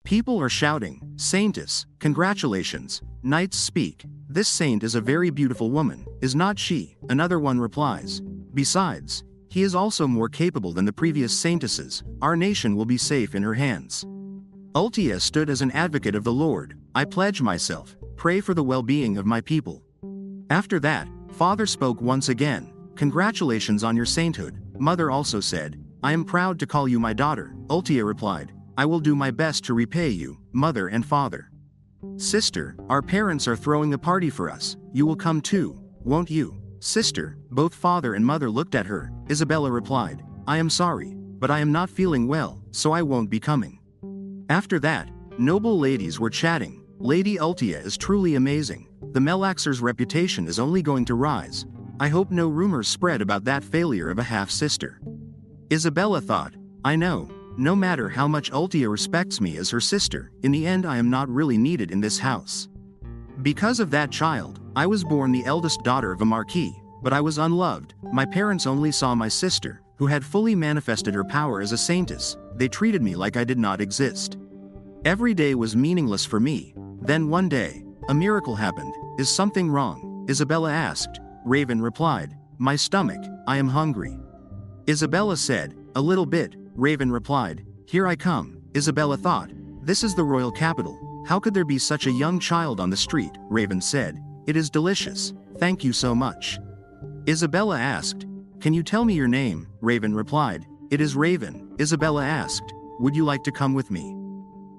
People are shouting, "Saintess, congratulations." Knights speak, "This saint is a very beautiful woman, is not she?" Another one replies, "Besides, he is also more capable than the previous saintesses. Our nation will be safe in her hands." Ultia stood as an advocate of the Lord. "I pledge myself, pray for the well-being of my people." After that, father spoke once again, "Congratulations on your sainthood." Mother also said, "I am proud to call you my daughter." Ultia replied, "I will do my best to repay you, mother and father." "Sister, our parents are throwing a party for us. You will come too, won't you?" "Sister," both father and mother looked at her. Isabella replied, "I am sorry, but I am not feeling well, so I won't be coming." After that, noble ladies were chatting. "Lady Ultia is truly amazing. The Melaxer's reputation is only going to rise. I hope no rumors spread about that failure of a half-sister." Isabella thought, "I know. No matter how much Ultia respects me as her sister, in the end I am not really needed in this house. Because of that child, I was born the eldest daughter of a marquis, but I was unloved. My parents only saw my sister, who had fully manifested her power as a saintess. They treated me like I did not exist. Every day was meaningless for me. Then one day, a miracle happened. Is something wrong?" Isabella asked. Raven replied, "My stomach, I am hungry." Isabella said, "A little bit." Raven replied, "Here I come." Isabella thought, "This is the royal capital. How could there be such a young child on the street?" Raven said, "It is delicious. Thank you so much." Isabella asked, "Can you tell me your name?" Raven replied, "It is Raven." Isabella asked, "Would you like to come with me?"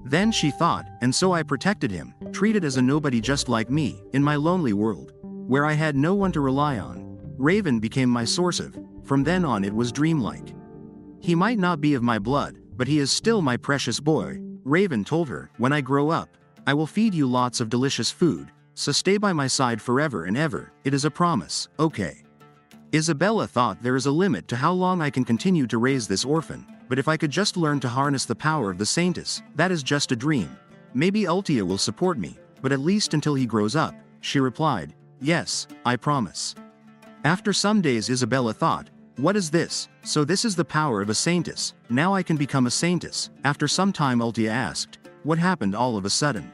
Then she thought, "And so I protected him, treated as a nobody just like me, in my lonely world, where I had no one to rely on. Raven became my source of. From then on it was dreamlike. He might not be of my blood, but he is still my precious boy." Raven told her, "When I grow up, I will feed you lots of delicious food, so stay by my side forever and ever. It is a promise, okay?" Isabella thought, there is a limit to how long I can continue to raise this orphan, but if I could just learn to harness the power of the Saintess, that is just a dream. Maybe Ultia will support me, but at least until he grows up. She replied, "Yes, I promise." After some days Isabella thought, "What is this? So this is the power of a saintess. Now I can become a saintess." After some time Ultia asked, "What happened all of a sudden?"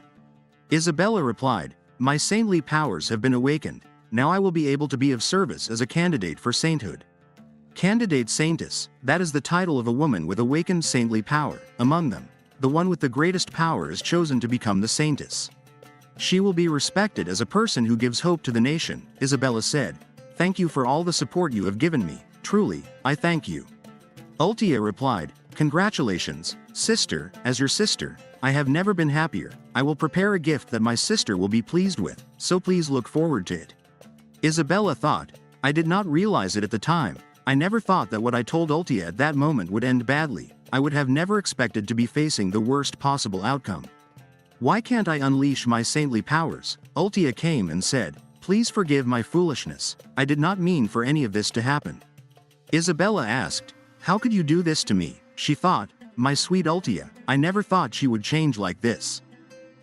Isabella replied, "My saintly powers have been awakened. Now I will be able to be of service as a candidate for sainthood." Candidate Saintess, that is the title of a woman with awakened saintly power. Among them, the one with the greatest power is chosen to become the saintess. She will be respected as a person who gives hope to the nation. Isabella said, "Thank you for all the support you have given me. Truly, I thank you." Ultia replied, "Congratulations, sister. As your sister, I have never been happier. I will prepare a gift that my sister will be pleased with, so please look forward to it." Isabella thought, "I did not realize it at the time. I never thought that what I told Ultia at that moment would end badly. I would have never expected to be facing the worst possible outcome. Why can't I unleash my saintly powers?" Ultia came and said, "Please forgive my foolishness. I did not mean for any of this to happen." Isabella asked, "How could you do this to me?" She thought, "My sweet Ultia, I never thought she would change like this."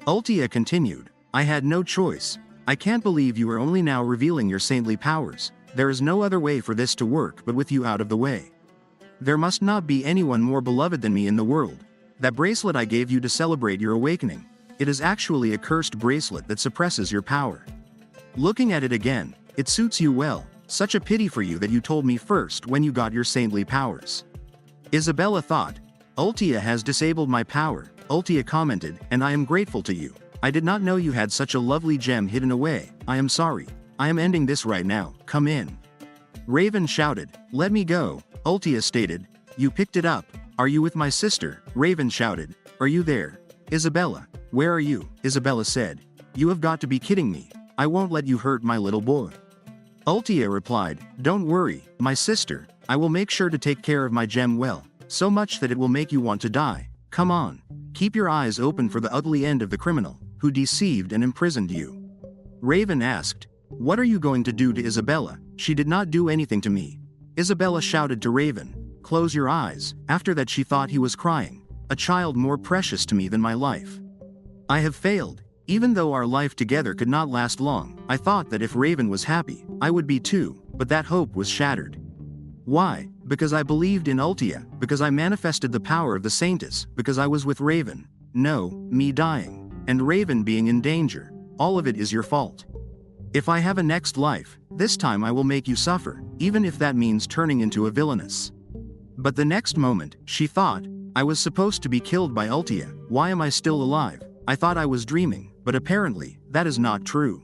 Ultia continued, "I had no choice. I can't believe you are only now revealing your saintly powers. There is no other way for this to work but with you out of the way. There must not be anyone more beloved than me in the world. That bracelet I gave you to celebrate your awakening, it is actually a cursed bracelet that suppresses your power. Looking at it again, it suits you well. Such a pity for you that you told me first when you got your saintly powers." Isabella thought, "Ultia has disabled my power." Ultia commented, "And I am grateful to you. I did not know you had such a lovely gem hidden away. I am sorry. I am ending this right now. Come in." Raven shouted, "Let me go." Ultia stated, "You picked it up. Are you with my sister?" Raven shouted, "Are you there?" "Isabella, where are you?" Isabella said, "You have got to be kidding me. I won't let you hurt my little boy." Ultia replied, "Don't worry, my sister. I will make sure to take care of my gem well, so much that it will make you want to die. Come on. Keep your eyes open for the ugly end of the criminal who deceived and imprisoned you." Raven asked, "What are you going to do to Isabella? She did not do anything to me." Isabella shouted to Raven, "Close your eyes." After that she thought he was crying, "A child more precious to me than my life. I have failed. Even though our life together could not last long, I thought that if Raven was happy, I would be too, but that hope was shattered. Why? Because I believed in Ultia, because I manifested the power of the Saintess, because I was with Raven. no, me dying, and Raven being in danger. All of it is your fault. If I have a next life, this time I will make you suffer, even if that means turning into a villainess. But the next moment, she thought, I was supposed to be killed by Ultia, why am I still alive? I thought I was dreaming, but apparently, that is not true.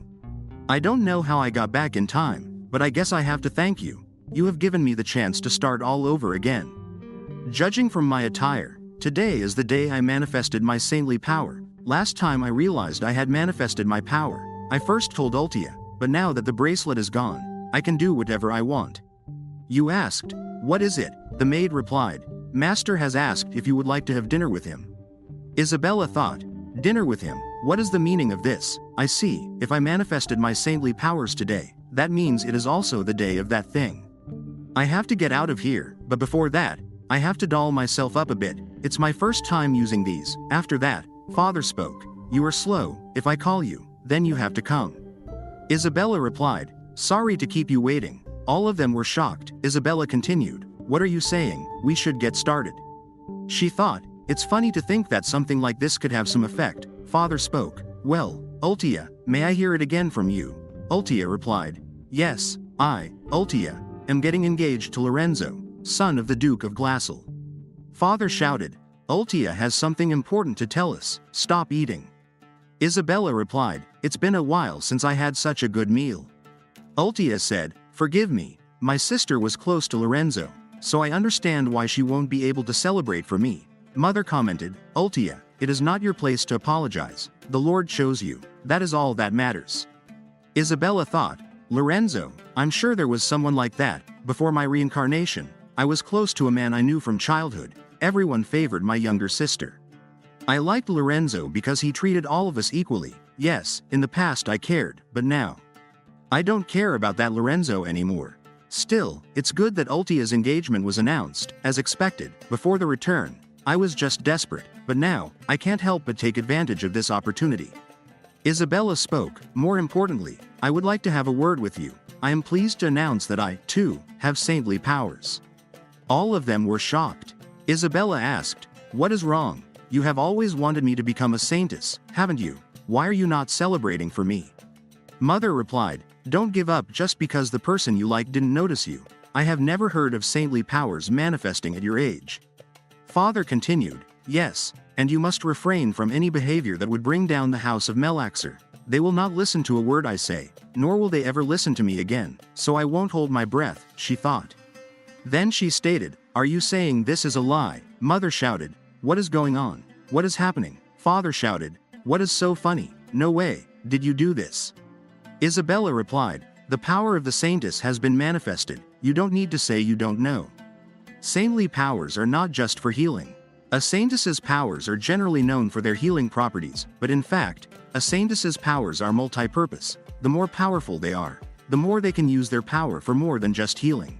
I don't know how I got back in time, but I guess I have to thank you. You have given me the chance to start all over again. Judging from my attire, today is the day I manifested my saintly power. Last time I realized I had manifested my power, I first told Ultia, but now that the bracelet is gone, I can do whatever I want. You asked, what is it? The maid replied, Master has asked if you would like to have dinner with him. Isabella thought, dinner with him, what is the meaning of this? I see, if I manifested my saintly powers today, that means it is also the day of that thing. I have to get out of here, but before that, I have to doll myself up a bit. It's my first time using these. After that, Father spoke, you are slow, if I call you, then you have to come. Isabella replied, sorry to keep you waiting. All of them were shocked. Isabella continued, what are you saying? We should get started. She thought, it's funny to think that something like this could have some effect. Father spoke, well, Ultia, may I hear it again from you? Ultia replied, yes, I, Ultia, am getting engaged to Lorenzo, son of the Duke of Glassel. Father shouted, Ultia has something important to tell us, stop eating. Isabella replied, it's been a while since I had such a good meal. Ultia said, forgive me, my sister was close to Lorenzo, so I understand why she won't be able to celebrate for me. Mother commented, Ultia, it is not your place to apologize, the Lord chose you, that is all that matters. Isabella thought, Lorenzo, I'm sure there was someone like that. Before my reincarnation, I was close to a man I knew from childhood. Everyone favored my younger sister. I liked Lorenzo because he treated all of us equally. Yes, in the past I cared, but now I don't care about that Lorenzo anymore. Still, it's good that Ultia's engagement was announced, as expected, before the return. I was just desperate, but now, I can't help but take advantage of this opportunity. Isabella spoke, more importantly, I would like to have a word with you. I am pleased to announce that I, too, have saintly powers. All of them were shocked. Isabella asked, what is wrong? You have always wanted me to become a saintess, haven't you? Why are you not celebrating for me? Mother replied, don't give up just because the person you like didn't notice you. I have never heard of saintly powers manifesting at your age. Father continued, yes, and you must refrain from any behavior that would bring down the house of Melaxer. They will not listen to a word I say, nor will they ever listen to me again, so I won't hold my breath, she thought. Then she stated, are you saying this is a lie? Mother shouted, what is going on? What is happening? Father shouted, what is so funny? No way, did you do this? Isabella replied, the power of the Saintess has been manifested, you don't need to say you don't know. Saintly powers are not just for healing. A Saintess's powers are generally known for their healing properties, but in fact, a Saintess's powers are multi-purpose. The more powerful they are, the more they can use their power for more than just healing.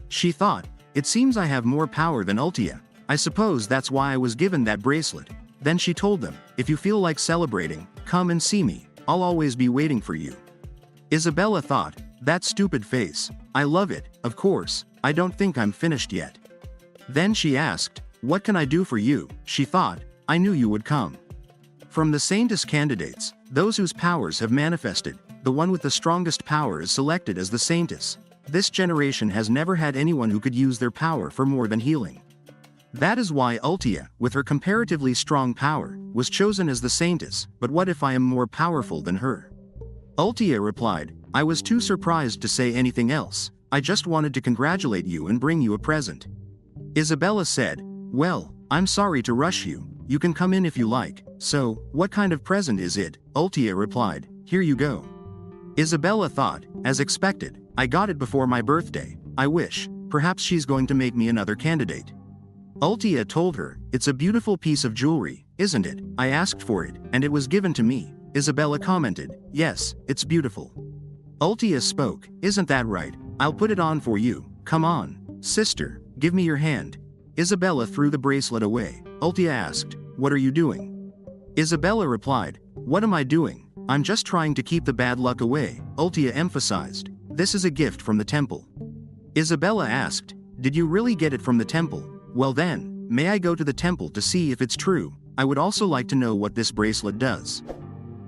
She thought, it seems I have more power than Ultia. I suppose that's why I was given that bracelet. Then she told them, if you feel like celebrating, come and see me, I'll always be waiting for you. Isabella thought, that stupid face, I love it, of course, I don't think I'm finished yet. Then she asked, what can I do for you? She thought, I knew you would come. From the Saintess candidates, those whose powers have manifested, the one with the strongest power is selected as the Saintess. This generation has never had anyone who could use their power for more than healing. That is why Ultia, with her comparatively strong power, was chosen as the Saintess, but what if I am more powerful than her? Ultia replied, I was too surprised to say anything else, I just wanted to congratulate you and bring you a present. Isabella said, well, I'm sorry to rush you, you can come in if you like, so, what kind of present is it? Ultia replied, here you go. Isabella thought, as expected, I got it before my birthday, I wish, perhaps she's going to make me another candidate. Ultia told her, it's a beautiful piece of jewelry, isn't it? I asked for it, and it was given to me. Isabella commented, yes, it's beautiful. Ultia spoke, isn't that right? I'll put it on for you, come on, sister, give me your hand. Isabella threw the bracelet away. Ultia asked, what are you doing? Isabella replied, what am I doing? I'm just trying to keep the bad luck away. Ultia emphasized, this is a gift from the temple. Isabella asked, did you really get it from the temple? Well then, may I go to the temple to see if it's true? I would also like to know what this bracelet does.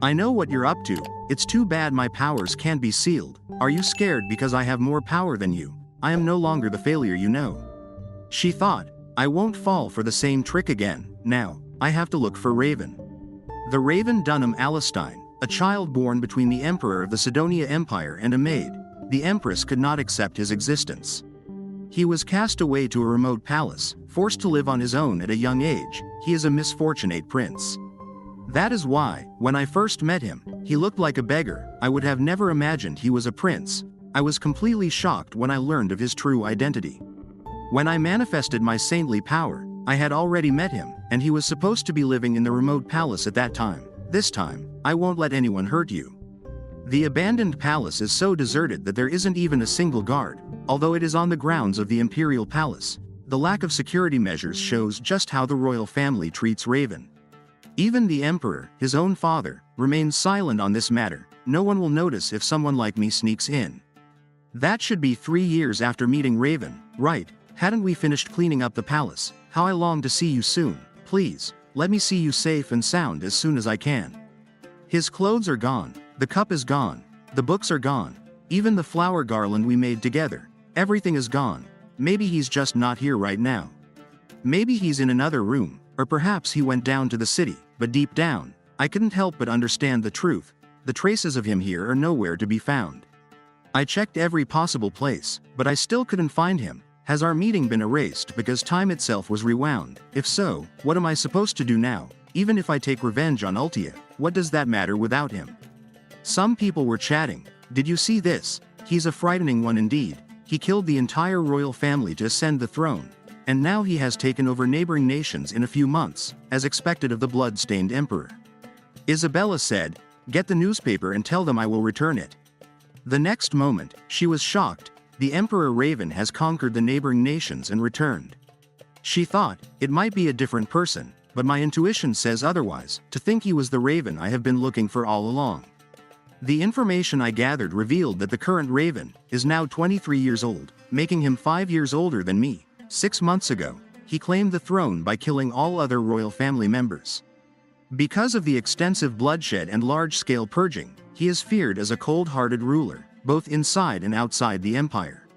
I know what you're up to, it's too bad my powers can't be sealed. Are you scared because I have more power than you? I am no longer the failure you know. She thought, I won't fall for the same trick again. Now, I have to look for Raven. The Raven Dunham Alistine, a child born between the Emperor of the Sidonia Empire and a maid, the Empress could not accept his existence. He was cast away to a remote palace, forced to live on his own at a young age. He is a misfortunate prince. That is why, when I first met him, he looked like a beggar. I would have never imagined he was a prince. I was completely shocked when I learned of his true identity. When I manifested my saintly power, I had already met him, and he was supposed to be living in the remote palace at that time. This time, I won't let anyone hurt you. The abandoned palace is so deserted that there isn't even a single guard, although it is on the grounds of the imperial palace. The lack of security measures shows just how the royal family treats Raven. Even the emperor, his own father, remains silent on this matter. No one will notice if someone like me sneaks in. That should be 3 years after meeting Raven, right? Hadn't we finished cleaning up the palace? How I long to see you soon. Please, let me see you safe and sound as soon as I can. His clothes are gone, the cup is gone, the books are gone, even the flower garland we made together. Everything is gone. Maybe he's just not here right now. Maybe he's in another room, or perhaps he went down to the city, but deep down, I couldn't help but understand the truth. The traces of him here are nowhere to be found. I checked every possible place, but I still couldn't find him. Has our meeting been erased because time itself was rewound? If so, what am I supposed to do now? Even if I take revenge on Ultia, what does that matter without him? Some people were chatting. Did you see this? He's a frightening one indeed. He killed the entire royal family to ascend the throne, and now he has taken over neighboring nations in a few months, as expected of the blood-stained emperor. Isabella said, "Get the newspaper and tell them I will return it." The next moment, she was shocked. The Emperor Raven has conquered the neighboring nations and returned. She thought, it might be a different person, but my intuition says otherwise, to think he was the Raven I have been looking for all along. The information I gathered revealed that the current Raven is now 23 years old, making him 5 years older than me. 6 months ago, he claimed the throne by killing all other royal family members. Because of the extensive bloodshed and large-scale purging, he is feared as a cold-hearted ruler, both inside and outside the empire.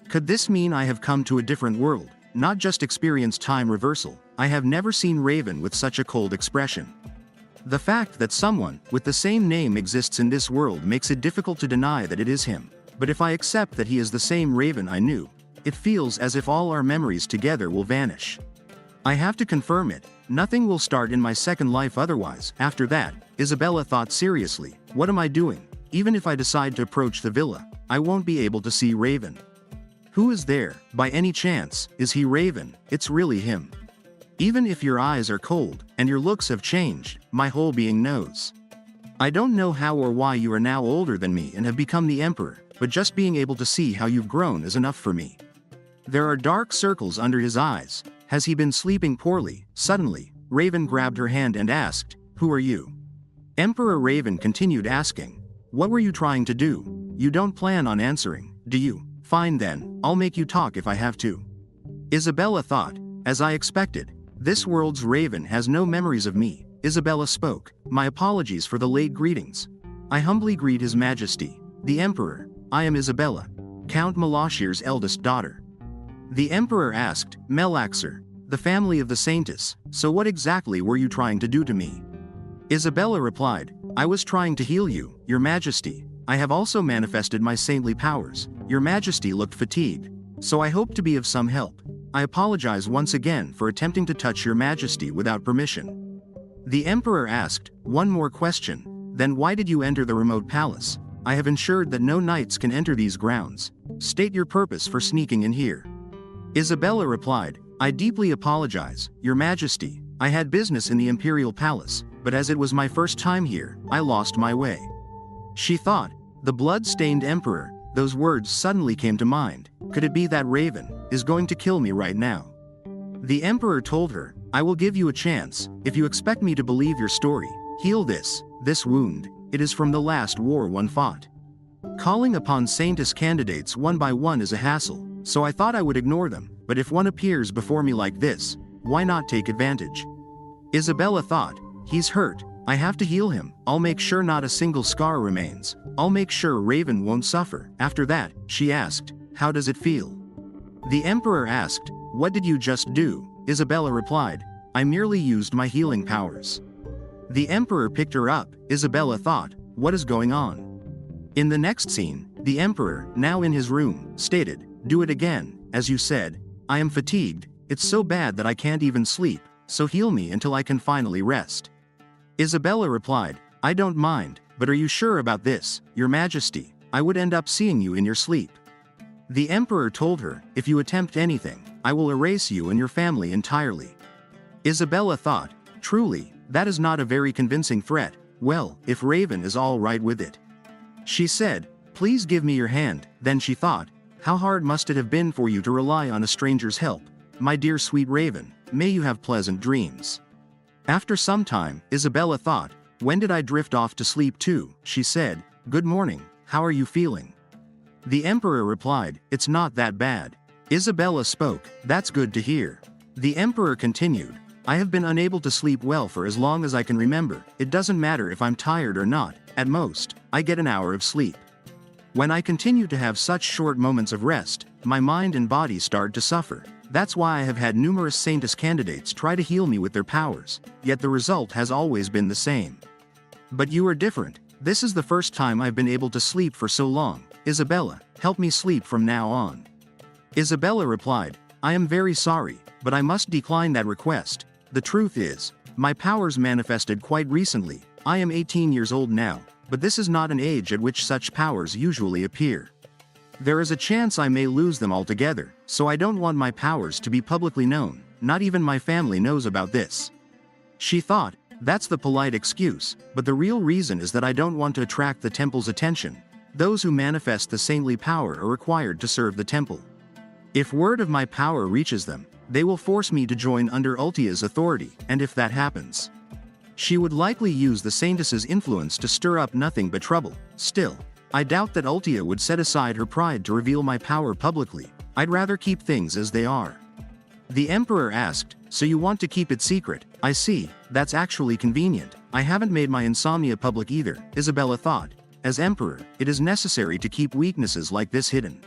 Could this mean I have come to a different world, not just experienced time reversal? I have never seen Raven with such a cold expression. The fact that someone with the same name exists in this world makes it difficult to deny that it is him. But if I accept that he is the same Raven I knew, it feels as if all our memories together will vanish. I have to confirm it. Nothing will start in my second life otherwise. After that, Isabella thought seriously, what am I doing? Even if I decide to approach the villa, I won't be able to see Raven. Who is there? By any chance, is he Raven? It's really him. Even if your eyes are cold, and your looks have changed, my whole being knows. I don't know how or why you are now older than me and have become the emperor, but just being able to see how you've grown is enough for me. There are dark circles under his eyes. Has he been sleeping poorly? Suddenly, Raven grabbed her hand and asked, "Who are you?" Emperor Raven continued asking, "What were you trying to do? You don't plan on answering, do you? Fine then, I'll make you talk if I have to." Isabella thought, as I expected, this world's Raven has no memories of me. Isabella spoke, "My apologies for the late greetings. I humbly greet His Majesty, the Emperor. I am Isabella, Count Malashir's eldest daughter." The Emperor asked, "Melaxer, the family of the Saintess, so what exactly were you trying to do to me?" Isabella replied, "I was trying to heal you, Your Majesty. I have also manifested my saintly powers." Your Majesty looked fatigued, "So I hope to be of some help. I apologize once again for attempting to touch Your Majesty without permission." The Emperor asked, "One more question. Then why did you enter the remote palace? I have ensured that no knights can enter these grounds. State your purpose for sneaking in here." Isabella replied, "I deeply apologize, Your Majesty. I had business in the imperial palace, but as it was my first time here, I lost my way." She thought, the blood-stained emperor. Those words suddenly came to mind. Could it be that Raven is going to kill me right now? The emperor told her, "I will give you a chance, if you expect me to believe your story. Heal this wound. It is from the last war one fought. Calling upon Saintess candidates one by one is a hassle, so I thought I would ignore them, but if one appears before me like this, why not take advantage?" Isabella thought, he's hurt, I have to heal him, I'll make sure not a single scar remains, I'll make sure Raven won't suffer. After that, she asked, how does it feel? The emperor asked, what did you just do? Isabella replied, I merely used my healing powers. The emperor picked her up. Isabella thought, what is going on? In the next scene, the emperor, now in his room, stated, do it again, as you said, I am fatigued, it's so bad that I can't even sleep, so heal me until I can finally rest. Isabella replied, I don't mind, but are you sure about this, Your Majesty? I would end up seeing you in your sleep. The emperor told her, if you attempt anything, I will erase you and your family entirely. Isabella thought, truly, that is not a very convincing threat. Well, if Raven is all right with it. She said, please give me your hand. Then she thought, how hard must it have been for you to rely on a stranger's help? My dear sweet Raven, may you have pleasant dreams. After some time, Isabella thought, when did I drift off to sleep too? She said, good morning, how are you feeling? The emperor replied, it's not that bad. Isabella spoke, that's good to hear. The emperor continued, I have been unable to sleep well for as long as I can remember. It doesn't matter if I'm tired or not, at most, I get an hour of sleep. When I continue to have such short moments of rest, my mind and body start to suffer. That's why I have had numerous Saintess candidates try to heal me with their powers, yet the result has always been the same. But you are different. This is the first time I've been able to sleep for so long. Isabella, help me sleep from now on. Isabella replied, I am very sorry, but I must decline that request. The truth is, my powers manifested quite recently. I am 18 years old now, but this is not an age at which such powers usually appear. There is a chance I may lose them altogether, so I don't want my powers to be publicly known. Not even my family knows about this. She thought, that's the polite excuse, but the real reason is that I don't want to attract the temple's attention. Those who manifest the saintly power are required to serve the temple. If word of my power reaches them, they will force me to join under Ultia's authority, and if that happens, she would likely use the Saintess's influence to stir up nothing but trouble. Still, I doubt that Ultia would set aside her pride to reveal my power publicly. I'd rather keep things as they are. The emperor asked, so you want to keep it secret? I see, that's actually convenient. I haven't made my insomnia public either. Isabella thought, as emperor, it is necessary to keep weaknesses like this hidden.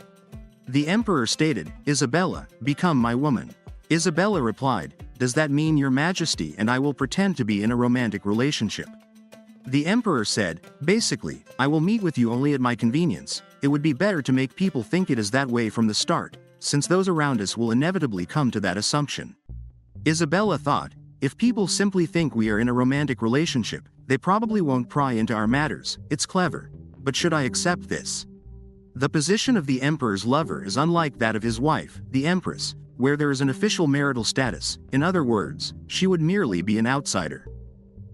The emperor stated, Isabella, become my woman. Isabella replied, does that mean Your Majesty and I will pretend to be in a romantic relationship? The emperor said, basically, I will meet with you only at my convenience. It would be better to make people think it is that way from the start, since those around us will inevitably come to that assumption. Isabella thought, if people simply think we are in a romantic relationship, they probably won't pry into our matters. It's clever. But should I accept this? The position of the emperor's lover is unlike that of his wife, the empress, where there is an official marital status. In other words, she would merely be an outsider.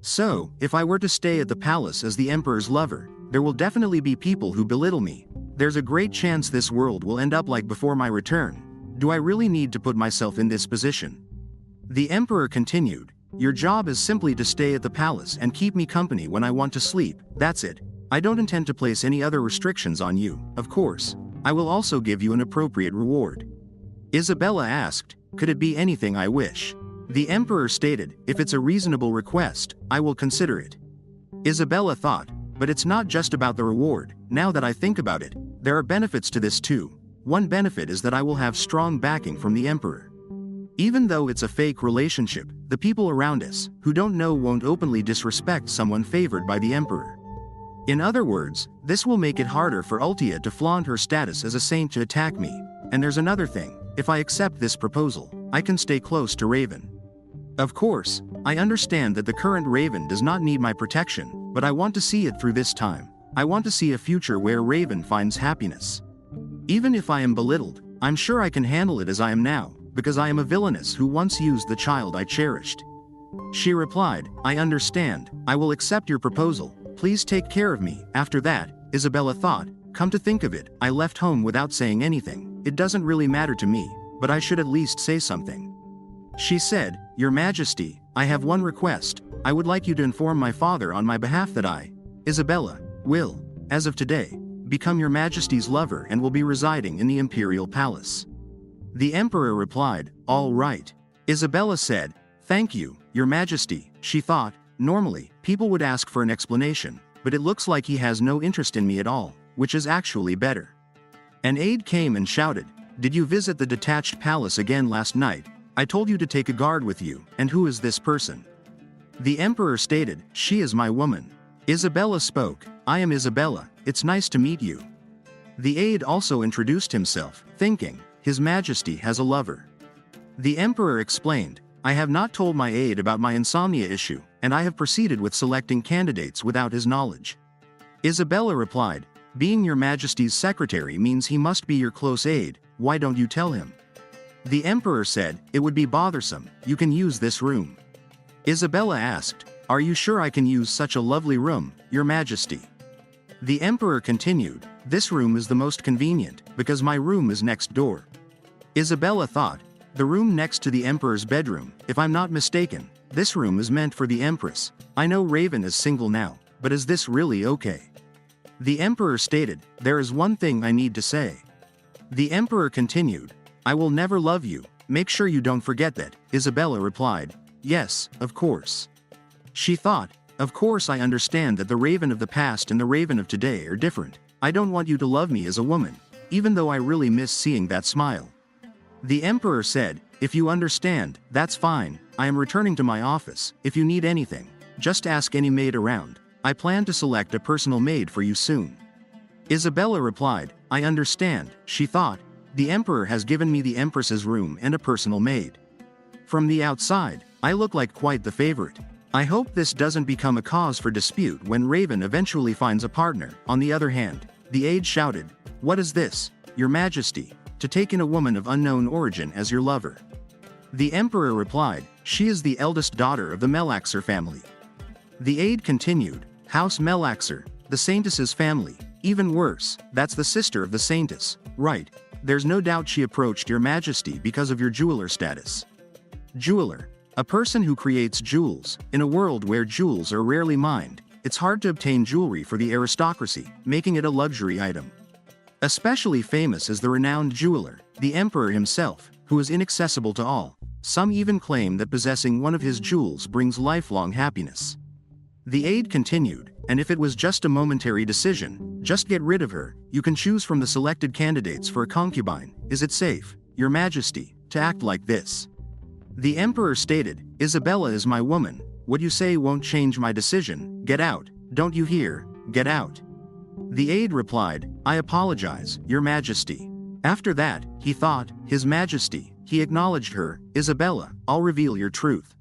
So, if I were to stay at the palace as the emperor's lover, there will definitely be people who belittle me. There's a great chance this world will end up like before my return. Do I really need to put myself in this position? The emperor continued, your job is simply to stay at the palace and keep me company when I want to sleep. That's it. I don't intend to place any other restrictions on you. Of course, I will also give you an appropriate reward. Isabella asked, could it be anything I wish? The emperor stated, if it's a reasonable request, I will consider it. Isabella thought, but it's not just about the reward. Now that I think about it, there are benefits to this too. One benefit is that I will have strong backing from the emperor. Even though it's a fake relationship, the people around us, who don't know, won't openly disrespect someone favored by the emperor. In other words, this will make it harder for Ultia to flaunt her status as a saint to attack me. And there's another thing, if I accept this proposal, I can stay close to Raven. Of course, I understand that the current Raven does not need my protection, but I want to see it through this time. I want to see a future where Raven finds happiness. Even if I am belittled, I'm sure I can handle it as I am now, because I am a villainess who once used the child I cherished. She replied, I understand, I will accept your proposal, please take care of me. After that, Isabella thought, come to think of it, I left home without saying anything. It doesn't really matter to me, but I should at least say something. She said, Your Majesty, I have one request. I would like you to inform my father on my behalf that I, Isabella, will, as of today, become Your Majesty's lover and will be residing in the imperial palace. The emperor replied, all right. Isabella said, Thank you, Your Majesty, she thought. Normally, people would ask for an explanation, but it looks like he has no interest in me at all, which is actually better. An aide came and shouted, "Did you visit the detached palace again last night? I told you to take a guard with you, and who is this person?" The emperor stated, "She is my woman." Isabella spoke, "I am Isabella, it's nice to meet you." The aide also introduced himself, thinking, His Majesty has a lover. The emperor explained, "I have not told my aide about my insomnia issue, and I have proceeded with selecting candidates without his knowledge." Isabella replied, "Being Your Majesty's secretary means he must be your close aide, why don't you tell him?" The emperor said, "It would be bothersome, you can use this room." Isabella asked, "Are you sure I can use such a lovely room, Your Majesty?" The emperor continued, "This room is the most convenient, because my room is next door." Isabella thought, "The room next to the emperor's bedroom, if I'm not mistaken, this room is meant for the empress. I know Raven is single now, but is this really okay?" The emperor stated, "There is one thing I need to say." The emperor continued, "I will never love you, make sure you don't forget that." Isabella replied, "Yes, of course." She thought, "Of course I understand that the Raven of the past and the Raven of today are different. I don't want you to love me as a woman, even though I really miss seeing that smile." The emperor said, "If you understand, that's fine, I am returning to my office. If you need anything, just ask any maid around. I plan to select a personal maid for you soon." Isabella replied, "I understand." She thought, "The emperor has given me the empress's room and a personal maid. From the outside, I look like quite the favorite. I hope this doesn't become a cause for dispute when Raven eventually finds a partner." On the other hand, the aide shouted, "What is this, Your Majesty, to take in a woman of unknown origin as your lover?" The emperor replied, "She is the eldest daughter of the Melaxer family." The aide continued, "House Melaxer, the Saintess's family. Even worse, that's the sister of the Saintess, right? There's no doubt she approached Your Majesty because of your jeweler status." Jeweler. A person who creates jewels. In a world where jewels are rarely mined, it's hard to obtain jewelry for the aristocracy, making it a luxury item. Especially famous is the renowned jeweler, the emperor himself, who is inaccessible to all. Some even claim that possessing one of his jewels brings lifelong happiness. The aide continued, "And if it was just a momentary decision, just get rid of her. You can choose from the selected candidates for a concubine. Is it safe, Your Majesty, to act like this?" The emperor stated, "Isabella is my woman. What you say won't change my decision. Get out, don't you hear? Get out." The aide replied, "I apologize, Your Majesty." After that, he thought, His Majesty, he acknowledged her, "Isabella, I'll reveal your truth."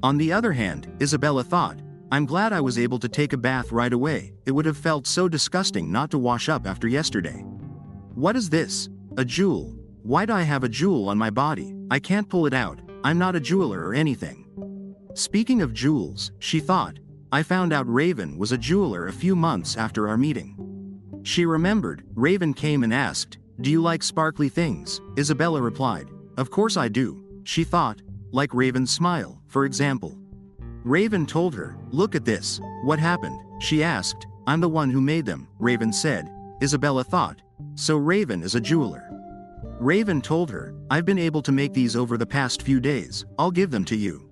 On the other hand, Isabella thought, "I'm glad I was able to take a bath right away. It would have felt so disgusting not to wash up after yesterday. What is this? A jewel? Why do I have a jewel on my body? I can't pull it out. I'm not a jeweler or anything." Speaking of jewels, she thought, "I found out Raven was a jeweler a few months after our meeting." She remembered, Raven came and asked, "Do you like sparkly things?" Isabella replied, "Of course I do." She thought, like Raven's smile, for example. Raven told her, "Look at this." "What happened?" she asked. "I'm the one who made them," Raven said. Isabella thought, "So Raven is a jeweler." Raven told her, "I've been able to make these over the past few days. I'll give them to you."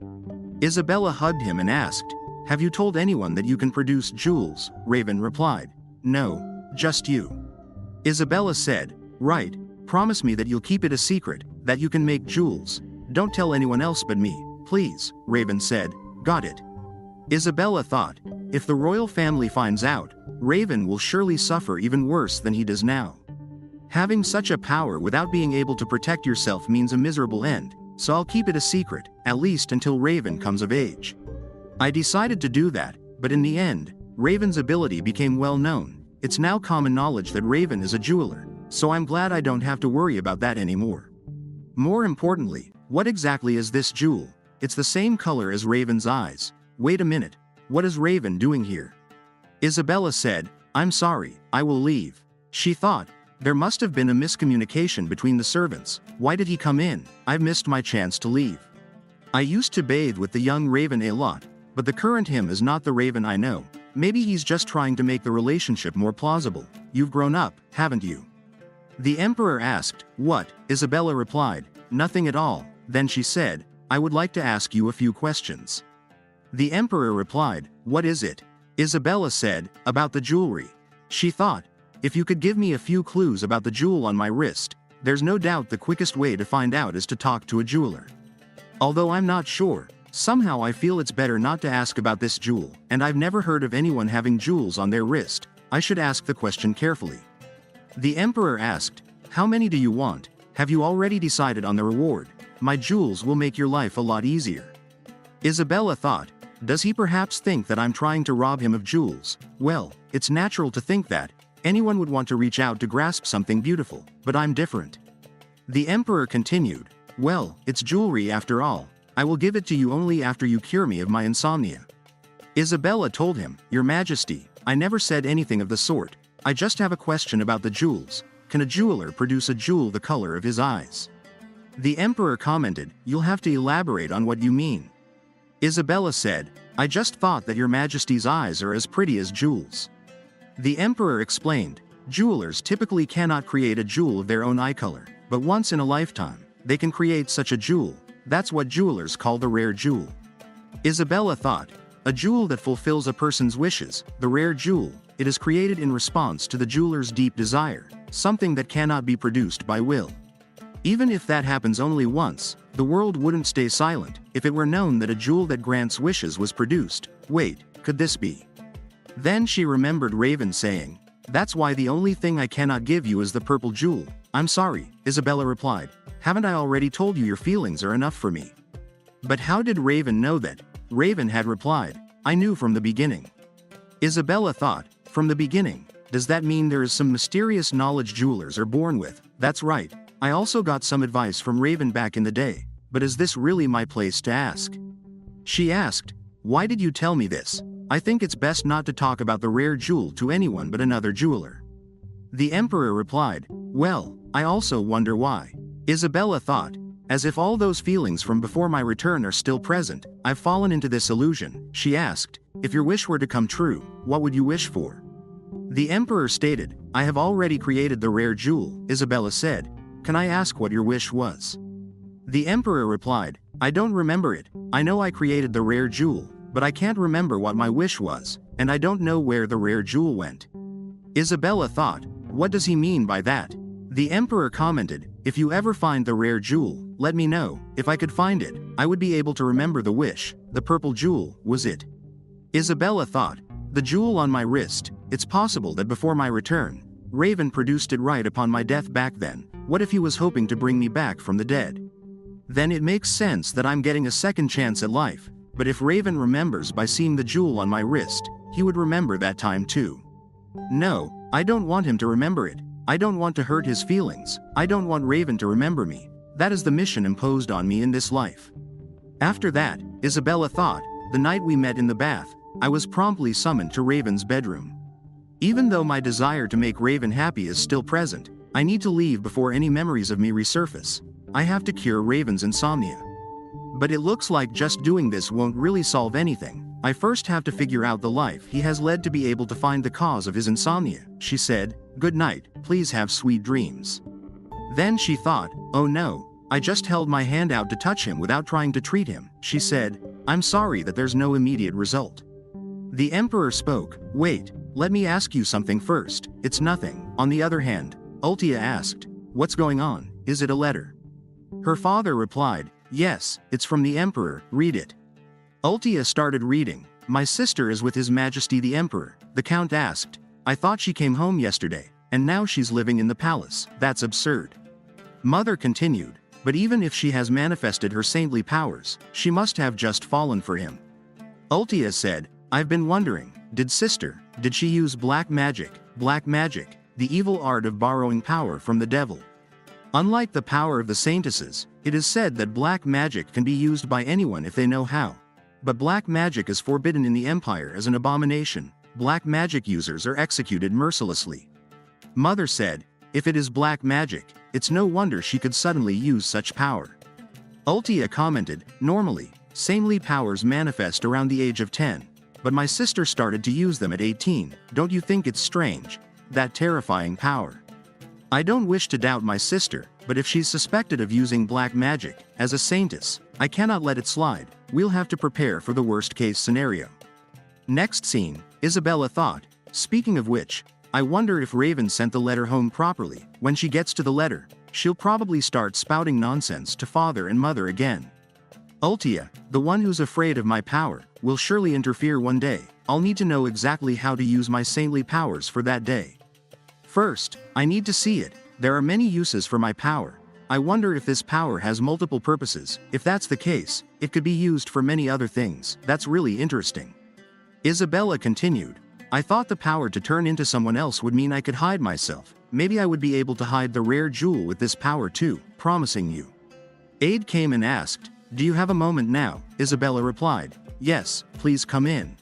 Isabella hugged him and asked, "Have you told anyone that you can produce jewels?" Raven replied, "No, just you." Isabella said, "Right, promise me that you'll keep it a secret, that you can make jewels. Don't tell anyone else but me, please," Raven said. "Got it." Isabella thought, if the royal family finds out, Raven will surely suffer even worse than he does now. Having such a power without being able to protect yourself means a miserable end, so I'll keep it a secret, at least until Raven comes of age. I decided to do that, but in the end, Raven's ability became well known. It's now common knowledge that Raven is a jeweler, so I'm glad I don't have to worry about that anymore. More importantly, what exactly is this jewel? It's the same color as Raven's eyes. Wait a minute, what is Raven doing here? Isabella said, "I'm sorry, I will leave." She thought, there must have been a miscommunication between the servants. Why did he come in? I've missed my chance to leave. I used to bathe with the young Raven a lot, but the current him is not the Raven I know. Maybe he's just trying to make the relationship more plausible. You've grown up, haven't you? The emperor asked. What? Isabella replied, "Nothing at all." Then she said, I would like to ask you a few questions. The emperor replied, "What is it?" Isabella said, "About the jewelry." She thought, "If you could give me a few clues about the jewel on my wrist, there's no doubt the quickest way to find out is to talk to a jeweler. Although I'm not sure, somehow I feel it's better not to ask about this jewel, and I've never heard of anyone having jewels on their wrist. I should ask the question carefully." The emperor asked, "How many do you want? Have you already decided on the reward? My jewels will make your life a lot easier." Isabella thought, "Does he perhaps think that I'm trying to rob him of jewels? Well, it's natural to think that. Anyone would want to reach out to grasp something beautiful, but I'm different." The emperor continued, "Well, it's jewelry after all. I will give it to you only after you cure me of my insomnia." Isabella told him, "Your Majesty, I never said anything of the sort. I just have a question about the jewels. Can a jeweler produce a jewel the color of his eyes?" The emperor commented, "You'll have to elaborate on what you mean." Isabella said, "I just thought that your Majesty's eyes are as pretty as jewels." The emperor explained, "Jewelers typically cannot create a jewel of their own eye color, but once in a lifetime, they can create such a jewel. That's what jewelers call the rare jewel." Isabella thought, "A jewel that fulfills a person's wishes, the rare jewel, it is created in response to the jeweler's deep desire, something that cannot be produced by will. Even if that happens only once, the world wouldn't stay silent if it were known that a jewel that grants wishes was produced. Wait, could this be?" Then she remembered Raven saying, "That's why the only thing I cannot give you is the purple jewel." "I'm sorry," Isabella replied. "Haven't I already told you your feelings are enough for me?" But how did Raven know that? Raven had replied, "I knew from the beginning." Isabella thought, "From the beginning, does that mean there is some mysterious knowledge jewelers are born with?" "That's right. I also got some advice from Raven back in the day, but is this really my place to ask?" She asked, "Why did you tell me this? I think it's best not to talk about the rare jewel to anyone but another jeweler." The emperor replied, "Well, I also wonder why." Isabella thought, "As if all those feelings from before my return are still present, I've fallen into this illusion." She asked, "If your wish were to come true, what would you wish for?" The emperor stated, "I have already created the rare jewel." Isabella said, "Can I ask what your wish was?" The emperor replied, "I don't remember it. I know I created the rare jewel, but I can't remember what my wish was, and I don't know where the rare jewel went." Isabella thought, "What does he mean by that?" The emperor commented, "If you ever find the rare jewel, let me know. If I could find it, I would be able to remember the wish. The purple jewel was it." Isabella thought, "The jewel on my wrist, it's possible that before my return, Raven produced it right upon my death back then. What if he was hoping to bring me back from the dead? Then it makes sense that I'm getting a second chance at life, but if Raven remembers by seeing the jewel on my wrist, he would remember that time too. No, I don't want him to remember it. I don't want to hurt his feelings. I don't want Raven to remember me. That is the mission imposed on me in this life." After that, Isabella thought, "The night we met in the bath, I was promptly summoned to Raven's bedroom. Even though my desire to make Raven happy is still present, I need to leave before any memories of me resurface. I have to cure Raven's insomnia. But it looks like just doing this won't really solve anything. I first have to figure out the life he has led to be able to find the cause of his insomnia." She said, "Good night, please have sweet dreams." Then she thought, "Oh no, I just held my hand out to touch him without trying to treat him." She said, "I'm sorry that there's no immediate result." The emperor spoke, "Wait, let me ask you something first." "It's nothing." On the other hand, Ultia asked, "What's going on? Is it a letter?" Her father replied, "Yes, it's from the emperor, read it." Ultia started reading. "My sister is with His Majesty the Emperor." The count asked, "I thought she came home yesterday, and now she's living in the palace. That's absurd." Mother continued, "But even if she has manifested her saintly powers, she must have just fallen for him." Ultia said, "I've been wondering, did she use black magic? Black magic, the evil art of borrowing power from the devil. Unlike the power of the saintesses, it is said that black magic can be used by anyone if they know how. But black magic is forbidden in the Empire as an abomination. Black magic users are executed mercilessly." Mother said, "If it is black magic, it's no wonder she could suddenly use such power." Ultia commented, "Normally, saintly powers manifest around the age of 10, but my sister started to use them at 18. Don't you think it's strange? That terrifying power. I don't wish to doubt my sister, but if she's suspected of using black magic, as a saintess, I cannot let it slide. We'll have to prepare for the worst-case scenario. Next scene, Isabella thought, speaking of which, I wonder if Raven sent the letter home properly. When she gets to the letter, she'll probably start spouting nonsense to father and mother again. Ultia, the one who's afraid of my power, will surely interfere one day. I'll need to know exactly how to use my saintly powers for that day. First, I need to see it. There are many uses for my power. I wonder if this power has multiple purposes. If that's the case, it could be used for many other things. That's really interesting. Isabella continued. I thought the power to turn into someone else would mean I could hide myself. Maybe I would be able to hide the rare jewel with this power too, promising you. Aid came and asked, do you have a moment now? Isabella replied, yes, please come in.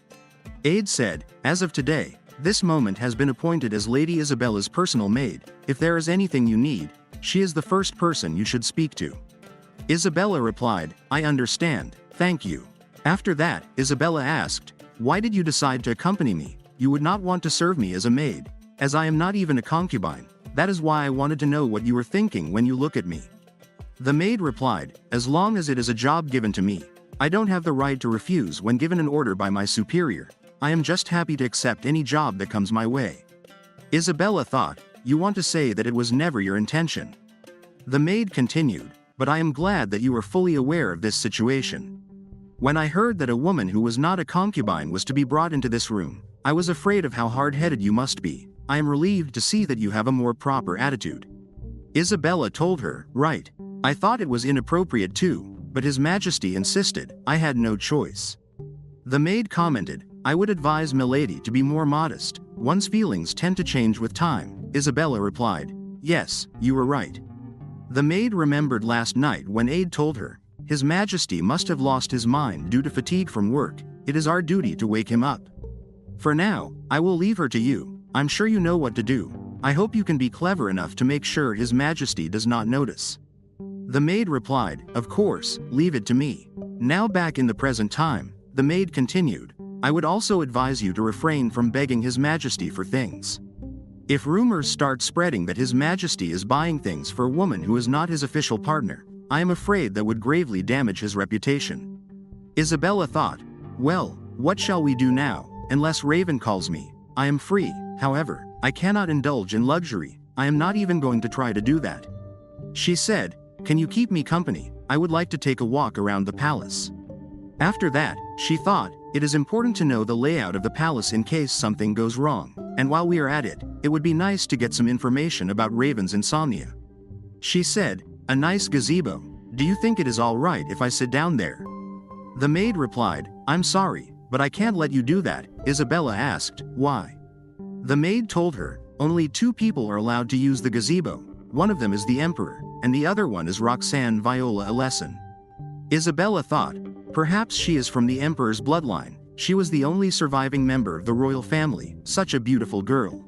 Aid said, as of today, this moment has been appointed as Lady Isabella's personal maid. If there is anything you need, she is the first person you should speak to. Isabella replied, I understand, thank you. After that, Isabella asked, why did you decide to accompany me? You would not want to serve me as a maid, as I am not even a concubine. That is why I wanted to know what you were thinking when you look at me. The maid replied, as long as it is a job given to me, I don't have the right to refuse when given an order by my superior. I am just happy to accept any job that comes my way. Isabella thought, you want to say that it was never your intention. The maid continued, but I am glad that you are fully aware of this situation. When I heard that a woman who was not a concubine was to be brought into this room, I was afraid of how hard-headed you must be. I am relieved to see that you have a more proper attitude. Isabella told her, right. I thought it was inappropriate too, but His Majesty insisted. I had no choice. The maid commented, I would advise Milady to be more modest. One's feelings tend to change with time. Isabella replied, yes, you were right. The maid remembered last night when Aid told her, His Majesty must have lost his mind due to fatigue from work. It is our duty to wake him up. For now, I will leave her to you. I'm sure you know what to do. I hope you can be clever enough to make sure His Majesty does not notice. The maid replied, of course, leave it to me. Now back in the present time, the maid continued, I would also advise you to refrain from begging His Majesty for things. If rumors start spreading that His Majesty is buying things for a woman who is not his official partner, I am afraid that would gravely damage his reputation. Isabella thought, well, what shall we do now? Unless Raven calls me, I am free. However, I cannot indulge in luxury. I am not even going to try to do that. She said, can you keep me company? I would like to take a walk around the palace. After that, she thought, it is important to know the layout of the palace in case something goes wrong, and while we are at it, it would be nice to get some information about Raven's insomnia. She said, a nice gazebo. Do you think it is all right if I sit down there? The maid replied, I'm sorry, but I can't let you do that. Isabella asked, why? The maid told her, only 2 people are allowed to use the gazebo. One of them is the Emperor, and the other one is Roxanne Viola Alessen. Isabella thought, perhaps she is from the Emperor's bloodline. She was the only surviving member of the royal family, such a beautiful girl.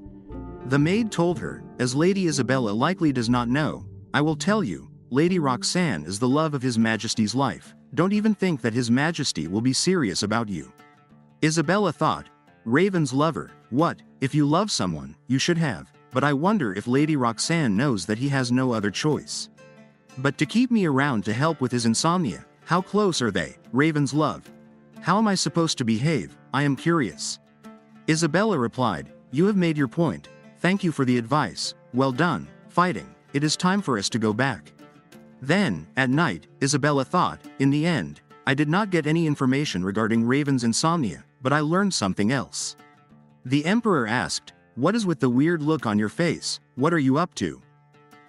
The maid told her, as Lady Isabella likely does not know, I will tell you, Lady Roxanne is the love of His Majesty's life. Don't even think that His Majesty will be serious about you. Isabella thought, Raven's lover, what, if you love someone, you should have, but I wonder if Lady Roxanne knows that he has no other choice. But to keep me around to help with his insomnia, how close are they, Raven's love? How am I supposed to behave? I am curious. Isabella replied, you have made your point. Thank you for the advice. Well done, fighting. It is time for us to go back. Then, at night, Isabella thought, in the end, I did not get any information regarding Raven's insomnia, but I learned something else. The Emperor asked, what is with the weird look on your face? What are you up to?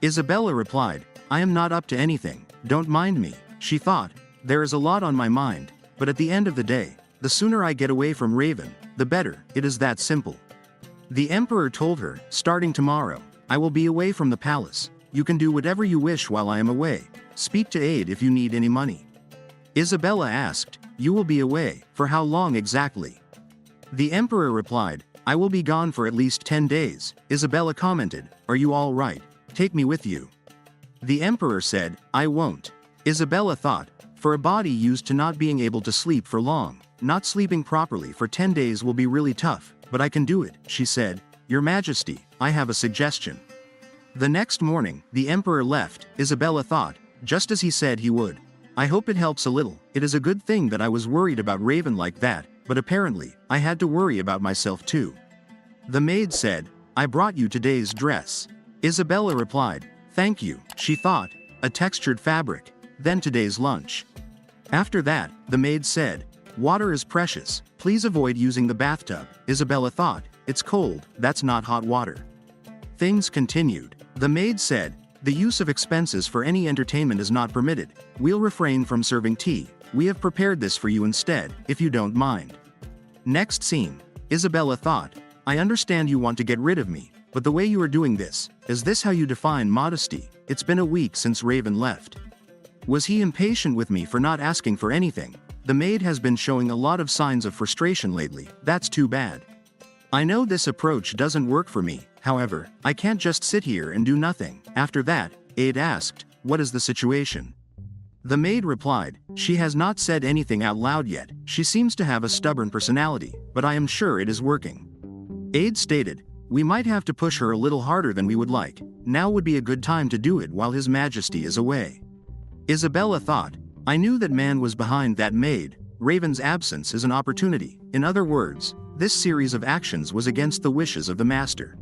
Isabella replied, I am not up to anything. Don't mind me. She thought, there is a lot on my mind, but at the end of the day, the sooner I get away from Raven, the better. It is that simple. The Emperor told her, starting tomorrow, I will be away from the palace. You can do whatever you wish while I am away. Speak to Aid if you need any money. Isabella asked, you will be away, for how long exactly? The Emperor replied, I will be gone for at least 10 days. Isabella commented, are you all right? Take me with you. The Emperor said, I won't. Isabella thought, for a body used to not being able to sleep for long, not sleeping properly for 10 days will be really tough, but I can do it, she said. Your Majesty, I have a suggestion. The next morning, the Emperor left. Isabella thought, just as he said he would. I hope it helps a little. It is a good thing that I was worried about Raven like that, but apparently, I had to worry about myself too. The maid said, I brought you today's dress. Isabella replied, thank you. She thought, a textured fabric. Then today's lunch. After that, the maid said, water is precious. Please avoid using the bathtub. Isabella thought, it's cold, that's not hot water. Things continued. The maid said, the use of expenses for any entertainment is not permitted. We'll refrain from serving tea. We have prepared this for you instead, if you don't mind. Next scene. Isabella thought, I understand you want to get rid of me, but the way you are doing this, is this how you define modesty? It's been a week since Raven left. Was he impatient with me for not asking for anything? The maid has been showing a lot of signs of frustration lately. That's too bad. I know this approach doesn't work for me, however, I can't just sit here and do nothing. After that, Aid asked, what is the situation? The maid replied, she has not said anything out loud yet. She seems to have a stubborn personality, but I am sure it is working. Aid stated, we might have to push her a little harder than we would like. Now would be a good time to do it while His Majesty is away. Isabella thought, I knew that man was behind that maid. Raven's absence is an opportunity. In other words, this series of actions was against the wishes of the master.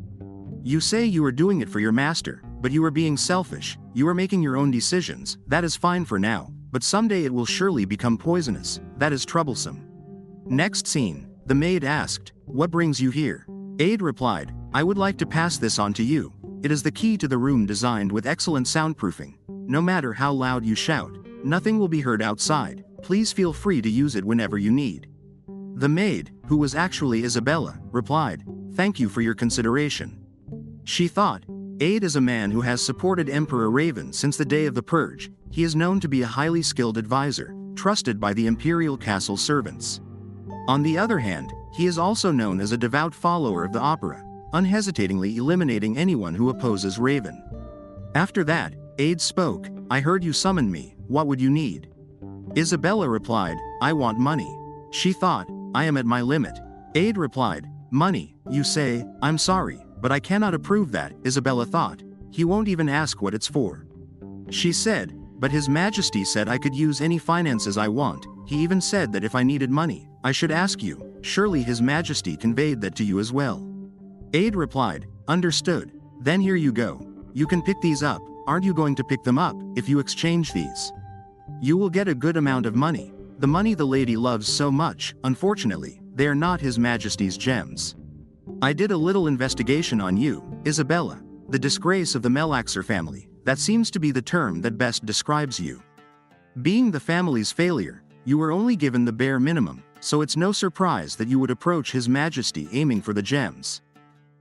You say you are doing it for your master, but you are being selfish. You are making your own decisions. That is fine for now, but someday it will surely become poisonous. That is troublesome. Next scene. The maid asked, what brings you here? Aid replied, I would like to pass this on to you. It is the key to the room designed with excellent soundproofing. No matter how loud you shout, nothing will be heard outside. Please feel free to use it whenever you need. The maid, who was actually Isabella, replied, thank you for your consideration. She thought, Aid is a man who has supported Emperor Raven since the day of the purge. He is known to be a highly skilled advisor, trusted by the imperial castle servants. On the other hand, he is also known as a devout follower of the opera, unhesitatingly eliminating anyone who opposes Raven. After that, Aid spoke, I heard you summoned me. What would you need? Isabella replied, I want money. She thought, I am at my limit. Aid replied, money, you say? I'm sorry, but I cannot approve that. Isabella thought, he won't even ask what it's for. She said, but His Majesty said I could use any finances I want. He even said that if I needed money, I should ask you. Surely His Majesty conveyed that to you as well. Aid replied, understood. Then here you go. You can pick these up. Aren't you going to pick them up? If you exchange these, you will get a good amount of money. The money the lady loves so much. Unfortunately, they are not His Majesty's gems. I did a little investigation on you, Isabella. The disgrace of the Melaxer family. That seems to be the term that best describes you. Being the family's failure, you were only given the bare minimum, so it's no surprise that you would approach His Majesty aiming for the gems.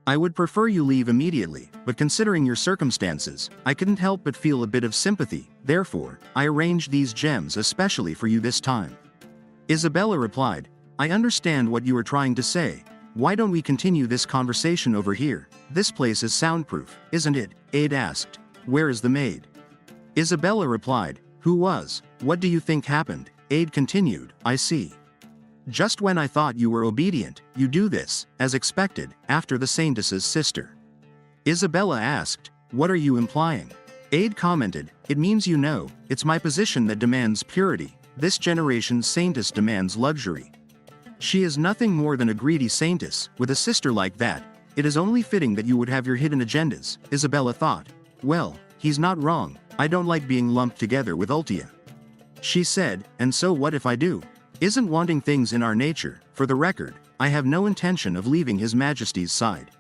I would prefer you leave immediately, but considering your circumstances, I couldn't help but feel a bit of sympathy. Therefore, I arranged these gems especially for you this time. Isabella replied, I understand what you are trying to say. Why don't we continue this conversation over here? This place is soundproof, isn't it? Aid asked. Where is the maid? Isabella replied, who was? What do you think happened? Aid continued, I see. Just when I thought you were obedient, you do this, as expected, after the Saintess's sister. Isabella asked, what are you implying? Aid commented, it means you know, it's my position that demands purity. This generation's Saintess demands luxury. She is nothing more than a greedy Saintess. With a sister like that, it is only fitting that you would have your hidden agendas. Isabella thought, well, he's not wrong. I don't like being lumped together with Ultia. She said, and so what if I do? Isn't wanting things in our nature? For the record, I have no intention of leaving His Majesty's side.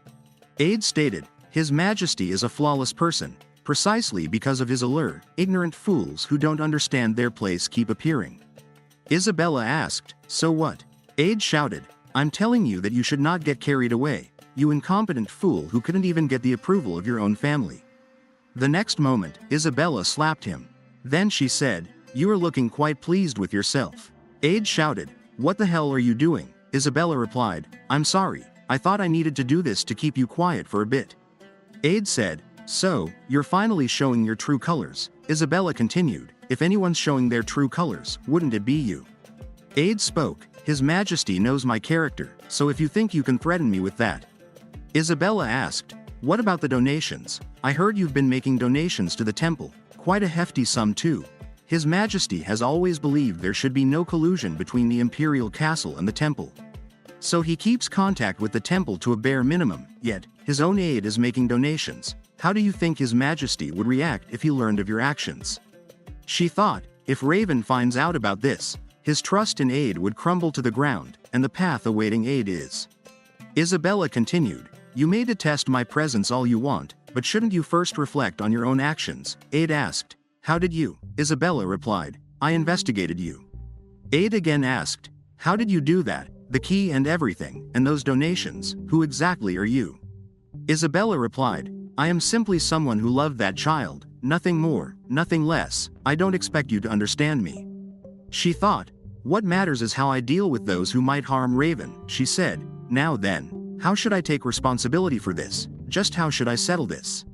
Aid stated, His Majesty is a flawless person. Precisely because of his allure, ignorant fools who don't understand their place keep appearing. Isabella asked, so what? Aid shouted, I'm telling you that you should not get carried away, you incompetent fool who couldn't even get the approval of your own family. The next moment, Isabella slapped him. Then she said, you are looking quite pleased with yourself. Aid shouted, what the hell are you doing? Isabella replied, I'm sorry, I thought I needed to do this to keep you quiet for a bit. Aid said, so, you're finally showing your true colors. Isabella continued, if anyone's showing their true colors, wouldn't it be you? Aid spoke, His Majesty knows my character, so if you think you can threaten me with that. Isabella asked, what about the donations? I heard you've been making donations to the temple, quite a hefty sum too. His Majesty has always believed there should be no collusion between the imperial castle and the temple. So he keeps contact with the temple to a bare minimum, yet, his own aide is making donations. How do you think His Majesty would react if he learned of your actions? She thought, if Raven finds out about this, his trust in aid would crumble to the ground, and the path awaiting aid is. Isabella continued, you may detest my presence all you want, but shouldn't you first reflect on your own actions? Aid asked, how did you? Isabella replied, I investigated you. Aid again asked, how did you do that? The key and everything, and those donations, who exactly are you? Isabella replied, I am simply someone who loved that child, nothing more, nothing less. I don't expect you to understand me. She thought, what matters is how I deal with those who might harm Raven. She said, now then, how should I take responsibility for this? Just how should I settle this?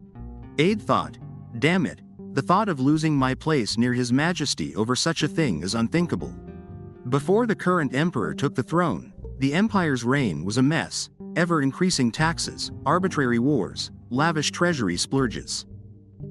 Aid thought, damn it, the thought of losing my place near His Majesty over such a thing is unthinkable. Before the current emperor took the throne, the empire's reign was a mess, ever-increasing taxes, arbitrary wars, lavish treasury splurges.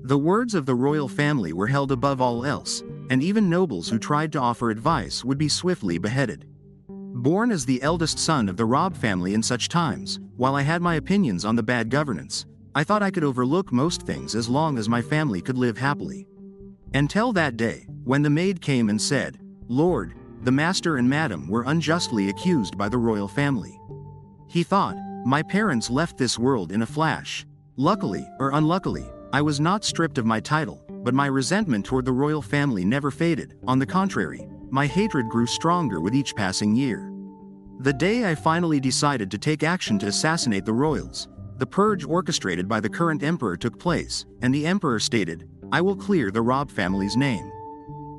The words of the royal family were held above all else, and even nobles who tried to offer advice would be swiftly beheaded. Born as the eldest son of the Robb family in such times, while I had my opinions on the bad governance, I thought I could overlook most things as long as my family could live happily. Until that day, when the maid came and said, Lord, the master and madam were unjustly accused by the royal family. He thought, my parents left this world in a flash. Luckily, or unluckily, I was not stripped of my title, but my resentment toward the royal family never faded. On the contrary, my hatred grew stronger with each passing year. The day I finally decided to take action to assassinate the royals, the purge orchestrated by the current emperor took place, and the emperor stated, I will clear the Robb family's name.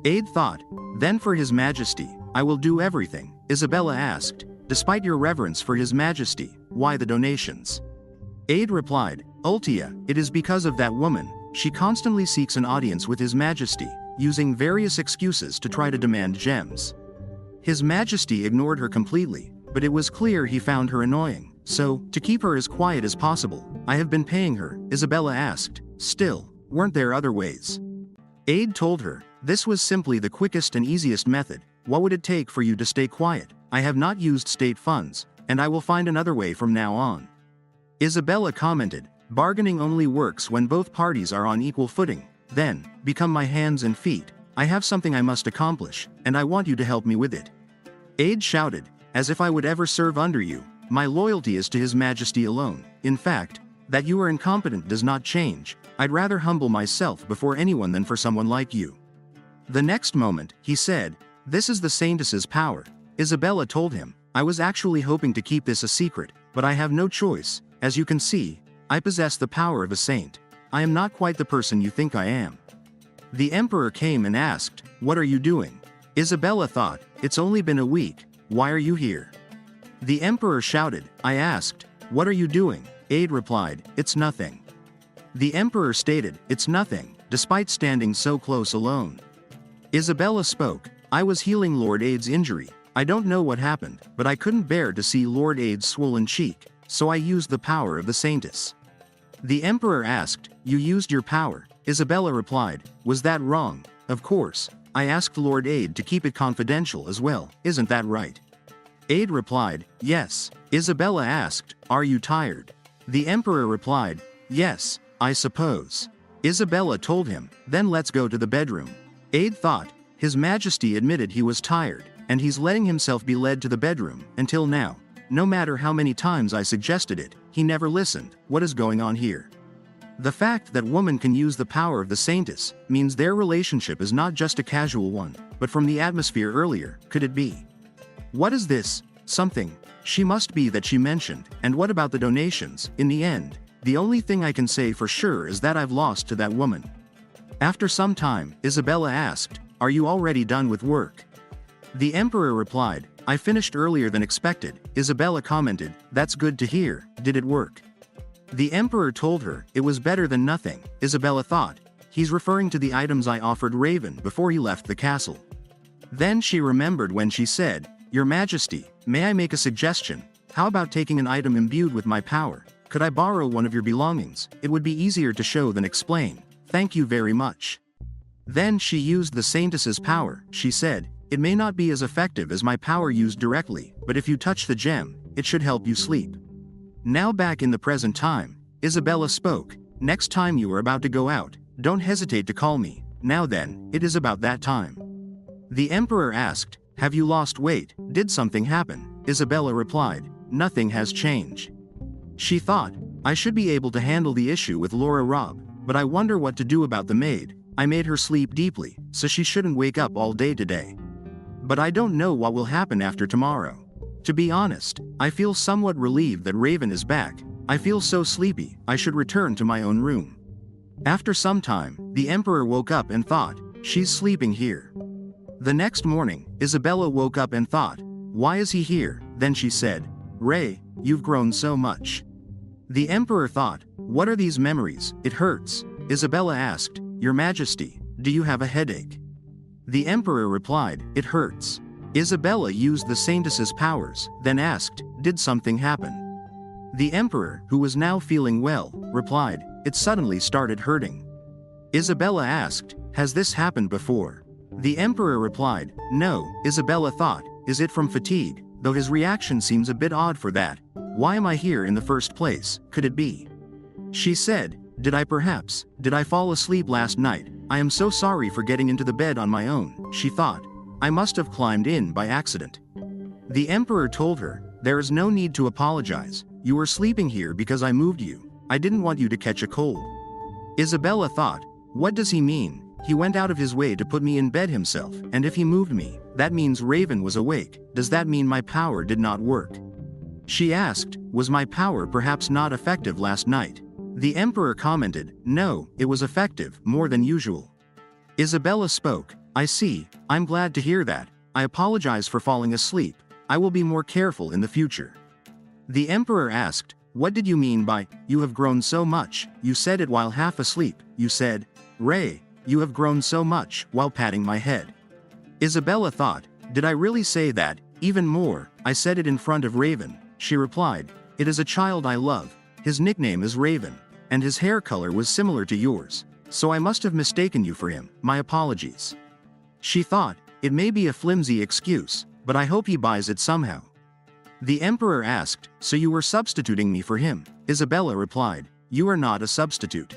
Aid thought, then for His Majesty, I will do everything. Isabella asked, despite your reverence for His Majesty, why the donations? Aid replied, Ultia, it is because of that woman. She constantly seeks an audience with His Majesty, using various excuses to try to demand gems. His Majesty ignored her completely, but it was clear he found her annoying. So, to keep her as quiet as possible, I have been paying her. Isabella asked, still, weren't there other ways? Aid told her, this was simply the quickest and easiest method. What would it take for you to stay quiet? I have not used state funds, and I will find another way from now on. Isabella commented, bargaining only works when both parties are on equal footing. Then, become my hands and feet. I have something I must accomplish, and I want you to help me with it. Aid shouted, as if I would ever serve under you. My loyalty is to His Majesty alone. In fact, that you are incompetent does not change. I'd rather humble myself before anyone than for someone like you. The next moment, he said, this is the Saintess's power. Isabella told him, I was actually hoping to keep this a secret, but I have no choice. As you can see, I possess the power of a saint. I am not quite the person you think I am. The emperor came and asked, what are you doing? Isabella thought, it's only been a week. Why are you here? The emperor shouted, I asked, what are you doing? Aid replied, it's nothing. The emperor stated, it's nothing, despite standing so close alone. Isabella spoke, I was healing Lord Aid's injury. I don't know what happened, but I couldn't bear to see Lord Aid's swollen cheek, so I used the power of the Saintess. The emperor asked, you used your power? Isabella replied, was that wrong? Of course, I asked Lord Aid to keep it confidential as well, isn't that right? Aid replied, yes. Isabella asked, are you tired? The emperor replied, yes, I suppose. Isabella told him, then let's go to the bedroom. Aid thought, His Majesty admitted he was tired, and he's letting himself be led to the bedroom. Until now, no matter how many times I suggested it, he never listened. What is going on here? The fact that woman can use the power of the Saintess means their relationship is not just a casual one, but from the atmosphere earlier, could it be? What is this? Something. She must be that she mentioned, and what about the donations? In the end, the only thing I can say for sure is that I've lost to that woman. After some time, Isabella asked, are you already done with work? The emperor replied, I finished earlier than expected. Isabella commented, that's good to hear. Did it work? The emperor told her, it was better than nothing. Isabella thought, he's referring to the items I offered Raven before he left the castle. Then she remembered when she said, Your Majesty, may I make a suggestion? How about taking an item imbued with my power? Could I borrow one of your belongings? It would be easier to show than explain. Thank you very much. Then she used the Saintess's power. She said, "It may not be as effective as my power used directly, but if you touch the gem, it should help you sleep." Now back in the present time, Isabella spoke, "Next time you are about to go out, don't hesitate to call me. Now then, it is about that time." The emperor asked, "Have you lost weight? Did something happen?" Isabella replied, "Nothing has changed." She thought, "I should be able to handle the issue with Laura Robb, but I wonder what to do about the maid. I made her sleep deeply, so she shouldn't wake up all day today. But I don't know what will happen after tomorrow. To be honest, I feel somewhat relieved that Raven is back. I feel so sleepy, I should return to my own room." After some time, the emperor woke up and thought, "She's sleeping here." The next morning, Isabella woke up and thought, "Why is he here?" Then she said, "Ray, you've grown so much." The emperor thought, "What are these memories? It hurts." Isabella asked, "Your Majesty, do you have a headache?" The emperor replied, "It hurts." Isabella used the Saintess's powers, then asked, "Did something happen?" The emperor, who was now feeling well, replied, "It suddenly started hurting." Isabella asked, "Has this happened before?" The emperor replied, "No." Isabella thought, "Is it from fatigue?" Though his reaction seems a bit odd for that. "Why am I here in the first place? Could it be?" She said, Did I fall asleep last night? I am so sorry for getting into the bed on my own." She thought, "I must have climbed in by accident." The emperor told her, "There is no need to apologize. You were sleeping here because I moved you. I didn't want you to catch a cold." Isabella thought, "What does he mean? He went out of his way to put me in bed himself, and if he moved me, that means Raven was awake. Does that mean my power did not work?" She asked, "Was my power perhaps not effective last night?" The emperor commented, "No, it was effective, more than usual." Isabella spoke, "I see, I'm glad to hear that. I apologize for falling asleep. I will be more careful in the future." The emperor asked, "What did you mean by, 'You have grown so much'? You said it while half asleep. You said, 'Ray, you have grown so much,' while patting my head." Isabella thought, "Did I really say that? Even more, I said it in front of Raven." She replied, "It is a child I love. His nickname is Raven, and his hair color was similar to yours. So I must have mistaken you for him. My apologies." She thought, "It may be a flimsy excuse, but I hope he buys it somehow." The emperor asked, "So you were substituting me for him?" Isabella replied, "You are not a substitute."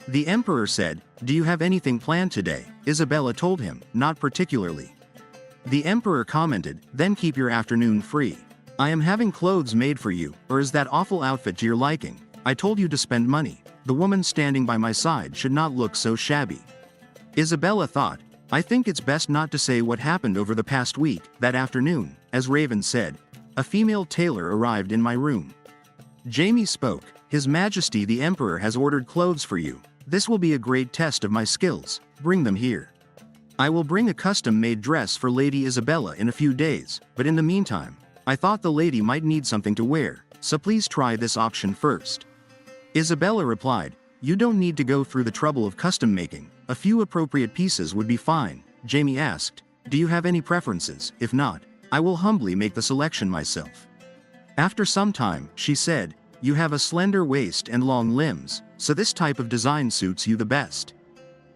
The emperor said, "Do you have anything planned today?" Isabella told him, "Not particularly." The emperor commented, "Then keep your afternoon free. I am having clothes made for you, or is that awful outfit to your liking? I told you to spend money. The woman standing by my side should not look so shabby." Isabella thought, "I think it's best not to say what happened over the past week." That afternoon, as Raven said, a female tailor arrived in my room. Jamie spoke, "His Majesty the Emperor has ordered clothes for you. This will be a great test of my skills. Bring them here. I will bring a custom-made dress for Lady Isabella in a few days, but in the meantime, I thought the lady might need something to wear, so please try this option first." Isabella replied, "You don't need to go through the trouble of custom making. A few appropriate pieces would be fine." Jamie asked, "Do you have any preferences? If not, I will humbly make the selection myself." After some time, she said, "You have a slender waist and long limbs, so this type of design suits you the best."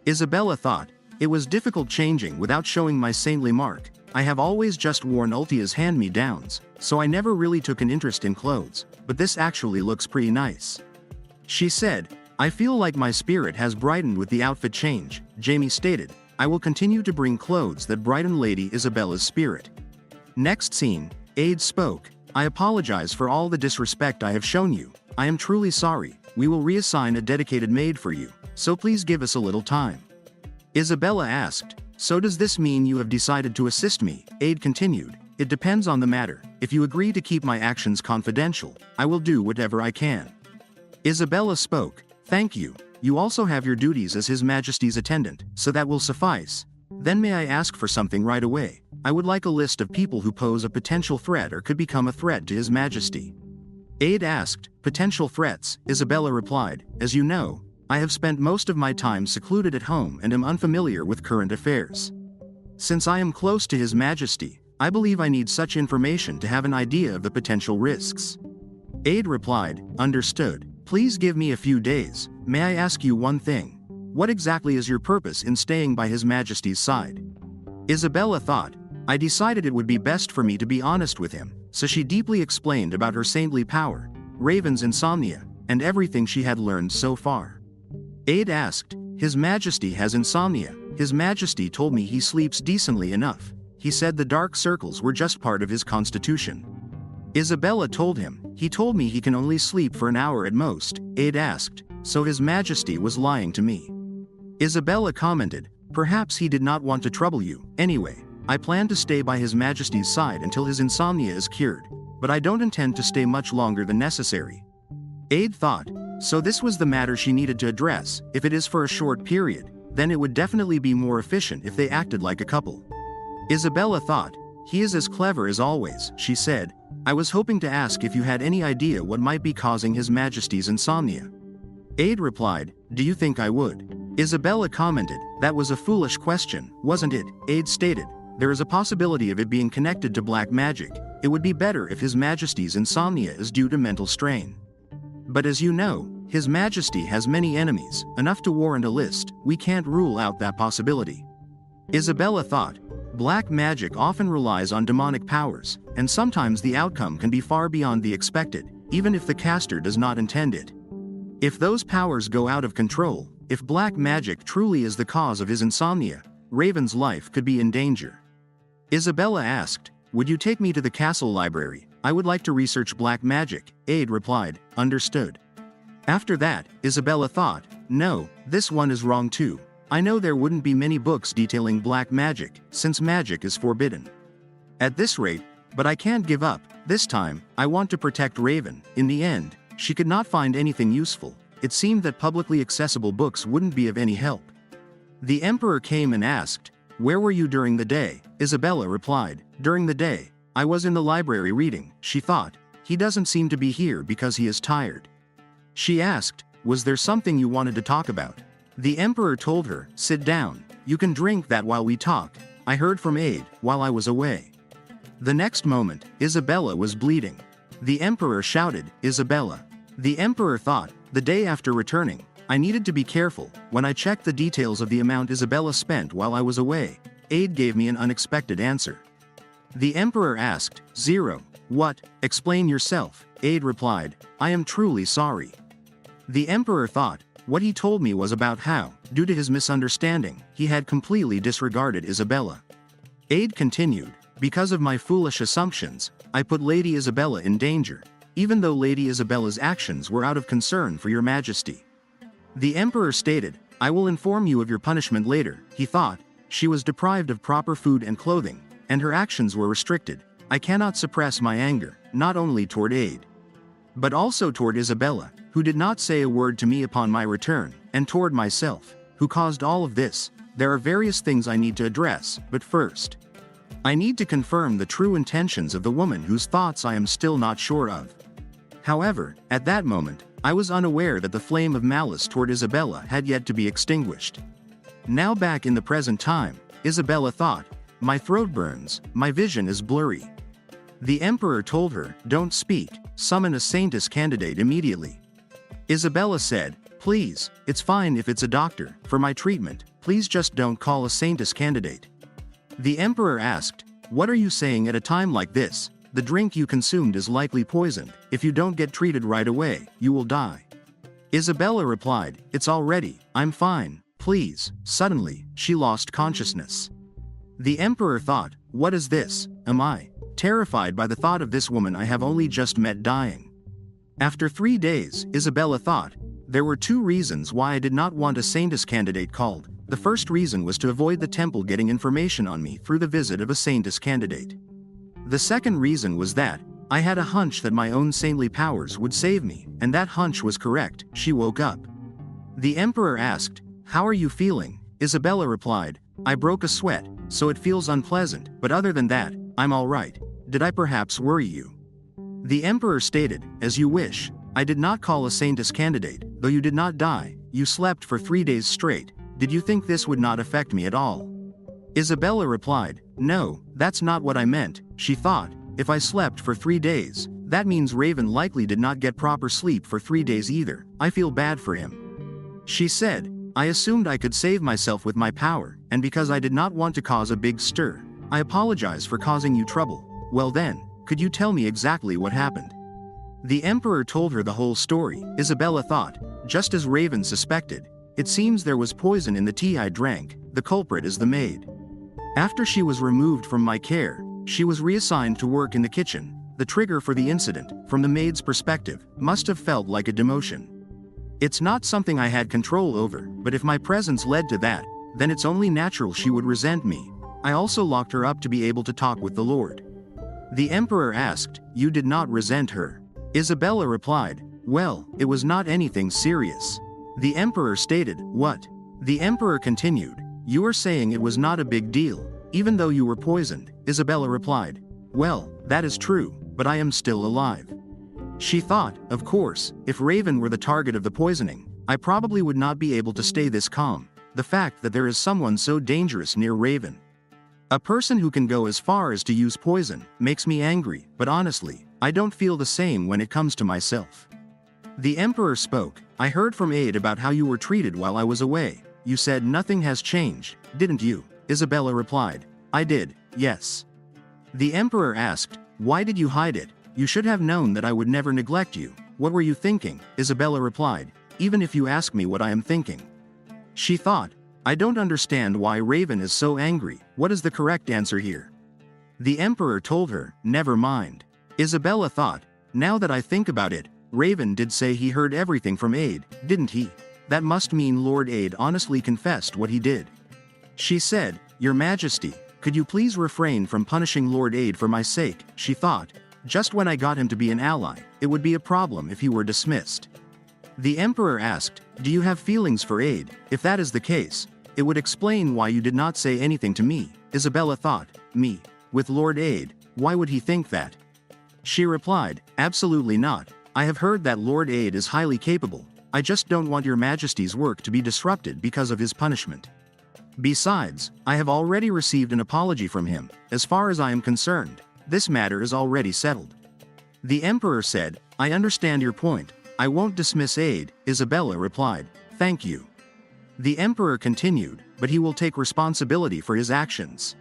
Isabella thought, "It was difficult changing without showing my saintly mark. I have always just worn Ultia's hand-me-downs, so I never really took an interest in clothes, but this actually looks pretty nice." She said, "I feel like my spirit has brightened with the outfit change." Jamie stated, "I will continue to bring clothes that brighten Lady Isabella's spirit." Next scene, Aide spoke, "I apologize for all the disrespect I have shown you. I am truly sorry. We will reassign a dedicated maid for you, so please give us a little time." Isabella asked, "So does this mean you have decided to assist me?" Aide continued, "It depends on the matter. If you agree to keep my actions confidential, I will do whatever I can." Isabella spoke, "Thank you. You also have your duties as His Majesty's attendant, so that will suffice. Then may I ask for something right away? I would like a list of people who pose a potential threat or could become a threat to His Majesty." Aide asked, "Potential threats?" Isabella replied, "As you know, I have spent most of my time secluded at home and am unfamiliar with current affairs. Since I am close to His Majesty, I believe I need such information to have an idea of the potential risks." Aide replied, "Understood. Please give me a few days. May I ask you one thing? What exactly is your purpose in staying by His Majesty's side? Isabella thought, I decided it would be best for me to be honest with him, so she deeply explained about her saintly power, Raven's insomnia, and everything she had learned so far. Aide asked, His Majesty has insomnia. His Majesty told me he sleeps decently enough. He said the dark circles were just part of his constitution. Isabella told him, he told me he can only sleep for an hour at most. Aide asked, so His Majesty was lying to me. Isabella commented, perhaps he did not want to trouble you. Anyway, I plan to stay by His Majesty's side until his insomnia is cured, but I don't intend to stay much longer than necessary. Aide thought, so this was the matter she needed to address. If it is for a short period, then it would definitely be more efficient if they acted like a couple. Isabella thought, he is as clever as always, she said. I was hoping to ask if you had any idea what might be causing His Majesty's insomnia. Aide replied, do you think I would? Isabella commented, that was a foolish question, wasn't it? Aide stated, there is a possibility of it being connected to black magic. It would be better if His Majesty's insomnia is due to mental strain. But as you know, His Majesty has many enemies, enough to warrant a list. We can't rule out that possibility. Isabella thought, black magic often relies on demonic powers, and sometimes the outcome can be far beyond the expected, even if the caster does not intend it. If those powers go out of control, if black magic truly is the cause of his insomnia, Raven's life could be in danger. Isabella asked, would you take me to the castle library? I would like to research black magic. Aide replied, understood. After that, Isabella thought, no, this one is wrong too. I know there wouldn't be many books detailing black magic, since magic is forbidden. At this rate, but I can't give up. This time, I want to protect Raven. In the end, she could not find anything useful. It seemed that publicly accessible books wouldn't be of any help. The emperor came and asked, where were you during the day? Isabella replied, during the day, I was in the library reading. She thought, he doesn't seem to be here because he is tired. She asked, was there something you wanted to talk about? The emperor told her, sit down, you can drink that while we talk. I heard from Aide while I was away. The next moment, Isabella was bleeding. The emperor shouted, Isabella. The emperor thought, the day after returning, I needed to be careful. When I checked the details of the amount Isabella spent while I was away, Aide gave me an unexpected answer. The emperor asked, 0. What? Explain yourself. Aide replied, I am truly sorry. The emperor thought, what he told me was about how, due to his misunderstanding, he had completely disregarded Isabella. Aide continued, because of my foolish assumptions, I put Lady Isabella in danger, even though Lady Isabella's actions were out of concern for your majesty. The emperor stated, I will inform you of your punishment later. He thought, she was deprived of proper food and clothing, and her actions were restricted. I cannot suppress my anger, not only toward Aide, but also toward Isabella, who did not say a word to me upon my return, and toward myself, who caused all of this. There are various things I need to address, but first, I need to confirm the true intentions of the woman whose thoughts I am still not sure of. However, at that moment, I was unaware that the flame of malice toward Isabella had yet to be extinguished. Now back in the present time, Isabella thought, my throat burns, my vision is blurry. The emperor told her, don't speak, summon a Saintess candidate immediately. Isabella said, please, it's fine if it's a doctor, for my treatment, please just don't call a Saintess candidate. The emperor asked, what are you saying at a time like this? The drink you consumed is likely poisoned. If you don't get treated right away, you will die. Isabella replied, it's all ready, I'm fine, please. Suddenly, she lost consciousness. The emperor thought, what is this? Am I terrified by the thought of this woman I have only just met dying? After 3 days, Isabella thought, there were 2 reasons why I did not want a Saintess candidate called. The first reason was to avoid the temple getting information on me through the visit of a Saintess candidate. The second reason was that I had a hunch that my own saintly powers would save me, and that hunch was correct. She woke up. The emperor asked, how are you feeling? Isabella replied, I broke a sweat, so it feels unpleasant, but other than that, I'm all right. Did I perhaps worry you? The emperor stated, as you wish. I did not call a Saintess candidate, though you did not die. You slept for 3 days straight. Did you think this would not affect me at all? Isabella replied, no, that's not what I meant. She thought, if I slept for 3 days, that means Raven likely did not get proper sleep for 3 days either. I feel bad for him. She said, I assumed I could save myself with my power, and because I did not want to cause a big stir, I apologize for causing you trouble. Well then, could you tell me exactly what happened? The emperor told her the whole story. Isabella thought, just as Raven suspected. It seems there was poison in the tea I drank. The culprit is the maid. After she was removed from my care, she was reassigned to work in the kitchen. The trigger for the incident, from the maid's perspective, must have felt like a demotion. It's not something I had control over, but if my presence led to that, then it's only natural she would resent me. I also locked her up to be able to talk with the Lord. The emperor asked, "You did not resent her?" Isabella replied, "Well, it was not anything serious." The emperor stated, "What?" The emperor continued, "You are saying it was not a big deal, even though you were poisoned." Isabella replied, "Well, that is true, but I am still alive." She thought, of course, if Raven were the target of the poisoning, I probably would not be able to stay this calm. The fact that there is someone so dangerous near Raven, a person who can go as far as to use poison, makes me angry, but honestly, I don't feel the same when it comes to myself. The emperor spoke, "I heard from Aid about how you were treated while I was away. You said nothing has changed, didn't you?" Isabella replied, "I did, yes." The emperor asked, "Why did you hide it? You should have known that I would never neglect you. What were you thinking?" Isabella replied, "Even if you ask me what I am thinking." She thought, "I don't understand why Raven is so angry. What is the correct answer here?" The emperor told her, "Never mind." Isabella thought, "Now that I think about it, Raven did say he heard everything from Aid, didn't he? That must mean Lord Aid honestly confessed what he did." She said, "Your Majesty, could you please refrain from punishing Lord Aid for my sake?" She thought, just when I got him to be an ally, it would be a problem if he were dismissed. The emperor asked, "Do you have feelings for Aid? If that is the case, it would explain why you did not say anything to me." Isabella thought, "Me? With Lord Aid, why would he think that?" She replied, "Absolutely not. I have heard that Lord Aid is highly capable. I just don't want your Majesty's work to be disrupted because of his punishment. Besides, I have already received an apology from him. As far as I am concerned, this matter is already settled." The emperor said, "I understand your point. I won't dismiss Aid." Isabella replied, "Thank you." The emperor continued, "But he will take responsibility for his actions."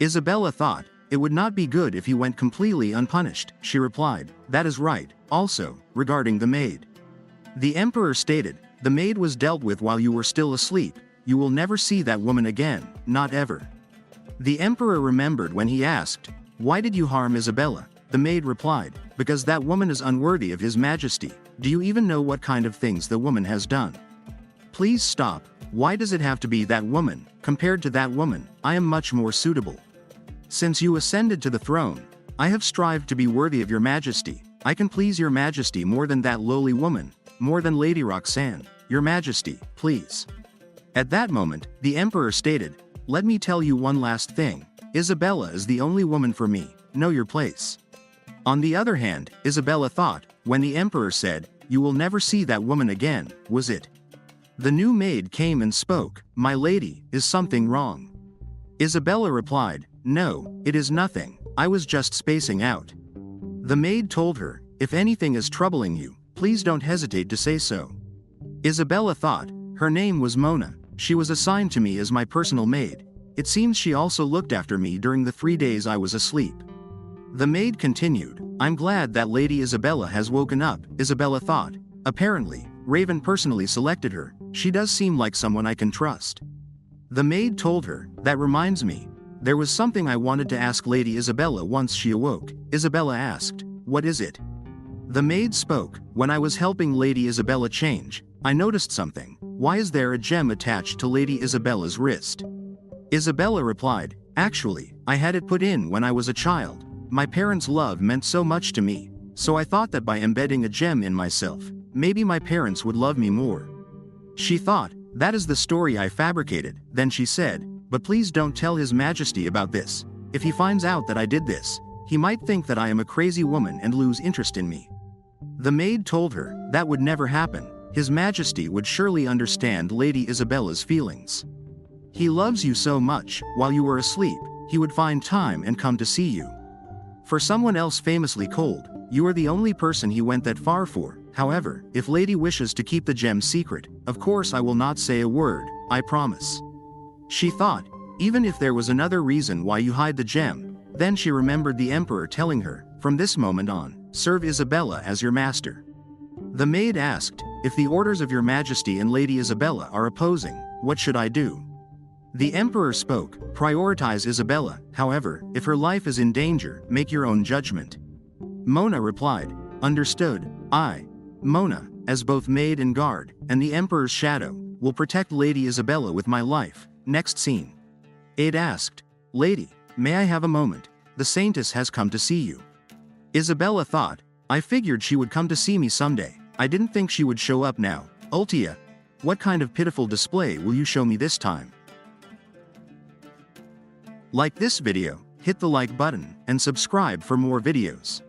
Isabella thought, "It would not be good if he went completely unpunished." She replied, "That is right." Also, regarding the maid, the emperor stated, "The maid was dealt with while you were still asleep. You will never see that woman again, not ever." The emperor remembered when he asked, "Why did you harm Isabella?" The maid replied, "Because that woman is unworthy of His Majesty. Do you even know what kind of things the woman has done? Please stop. Why does it have to be that woman? Compared to that woman, I am much more suitable. Since you ascended to the throne, I have strived to be worthy of your Majesty. I can please your Majesty more than that lowly woman, more than Lady Roxanne. Your Majesty, please." At that moment, the emperor stated, "Let me tell you one last thing. Isabella is the only woman for me. Know your place." On the other hand, Isabella thought, when the emperor said, "You will never see that woman again," was it? The new maid came and spoke, "My lady, is something wrong?" Isabella replied, "No, it is nothing. I was just spacing out." The maid told her, "If anything is troubling you, please don't hesitate to say so." Isabella thought, her name was Mona. She was assigned to me as my personal maid. It seems she also looked after me during the 3 days I was asleep. The maid continued, "I'm glad that Lady Isabella has woken up." Isabella thought, "Apparently, Raven personally selected her. She does seem like someone I can trust." The maid told her, "That reminds me. There was something I wanted to ask Lady Isabella once she awoke." Isabella asked, "What is it?" The maid spoke, "When I was helping Lady Isabella change, I noticed something. Why is there a gem attached to Lady Isabella's wrist?" Isabella replied, "Actually, I had it put in when I was a child. My parents' love meant so much to me, so I thought that by embedding a gem in myself, maybe my parents would love me more." She thought, "That is the story I fabricated." Then she said, "But please don't tell His Majesty about this. If he finds out that I did this, he might think that I am a crazy woman and lose interest in me." The maid told her, "That would never happen. His Majesty would surely understand Lady Isabella's feelings. He loves you so much. While you were asleep, he would find time and come to see you. For someone else famously cold, you are the only person he went that far for. However, if Lady wishes to keep the gem secret, Of course I will not say a word, I promise. She thought, even if there was another reason why you hide the gem, then she remembered the emperor telling her, from this moment on, serve Isabella as your master. The maid asked, if the orders of your majesty and Lady Isabella are opposing, what should I do? The emperor spoke, prioritize Isabella, however, if her life is in danger, make your own judgment. Mona replied, understood, I, Mona, as both maid and guard, and the emperor's shadow, will protect Lady Isabella with my life. Next scene. Aide asked, Lady, may I have a moment? The Saintess has come to see you. Isabella thought, I figured she would come to see me someday. I didn't think she would show up now. Ultia, what kind of pitiful display will you show me this time? Like this video, hit the like button, and subscribe for more videos.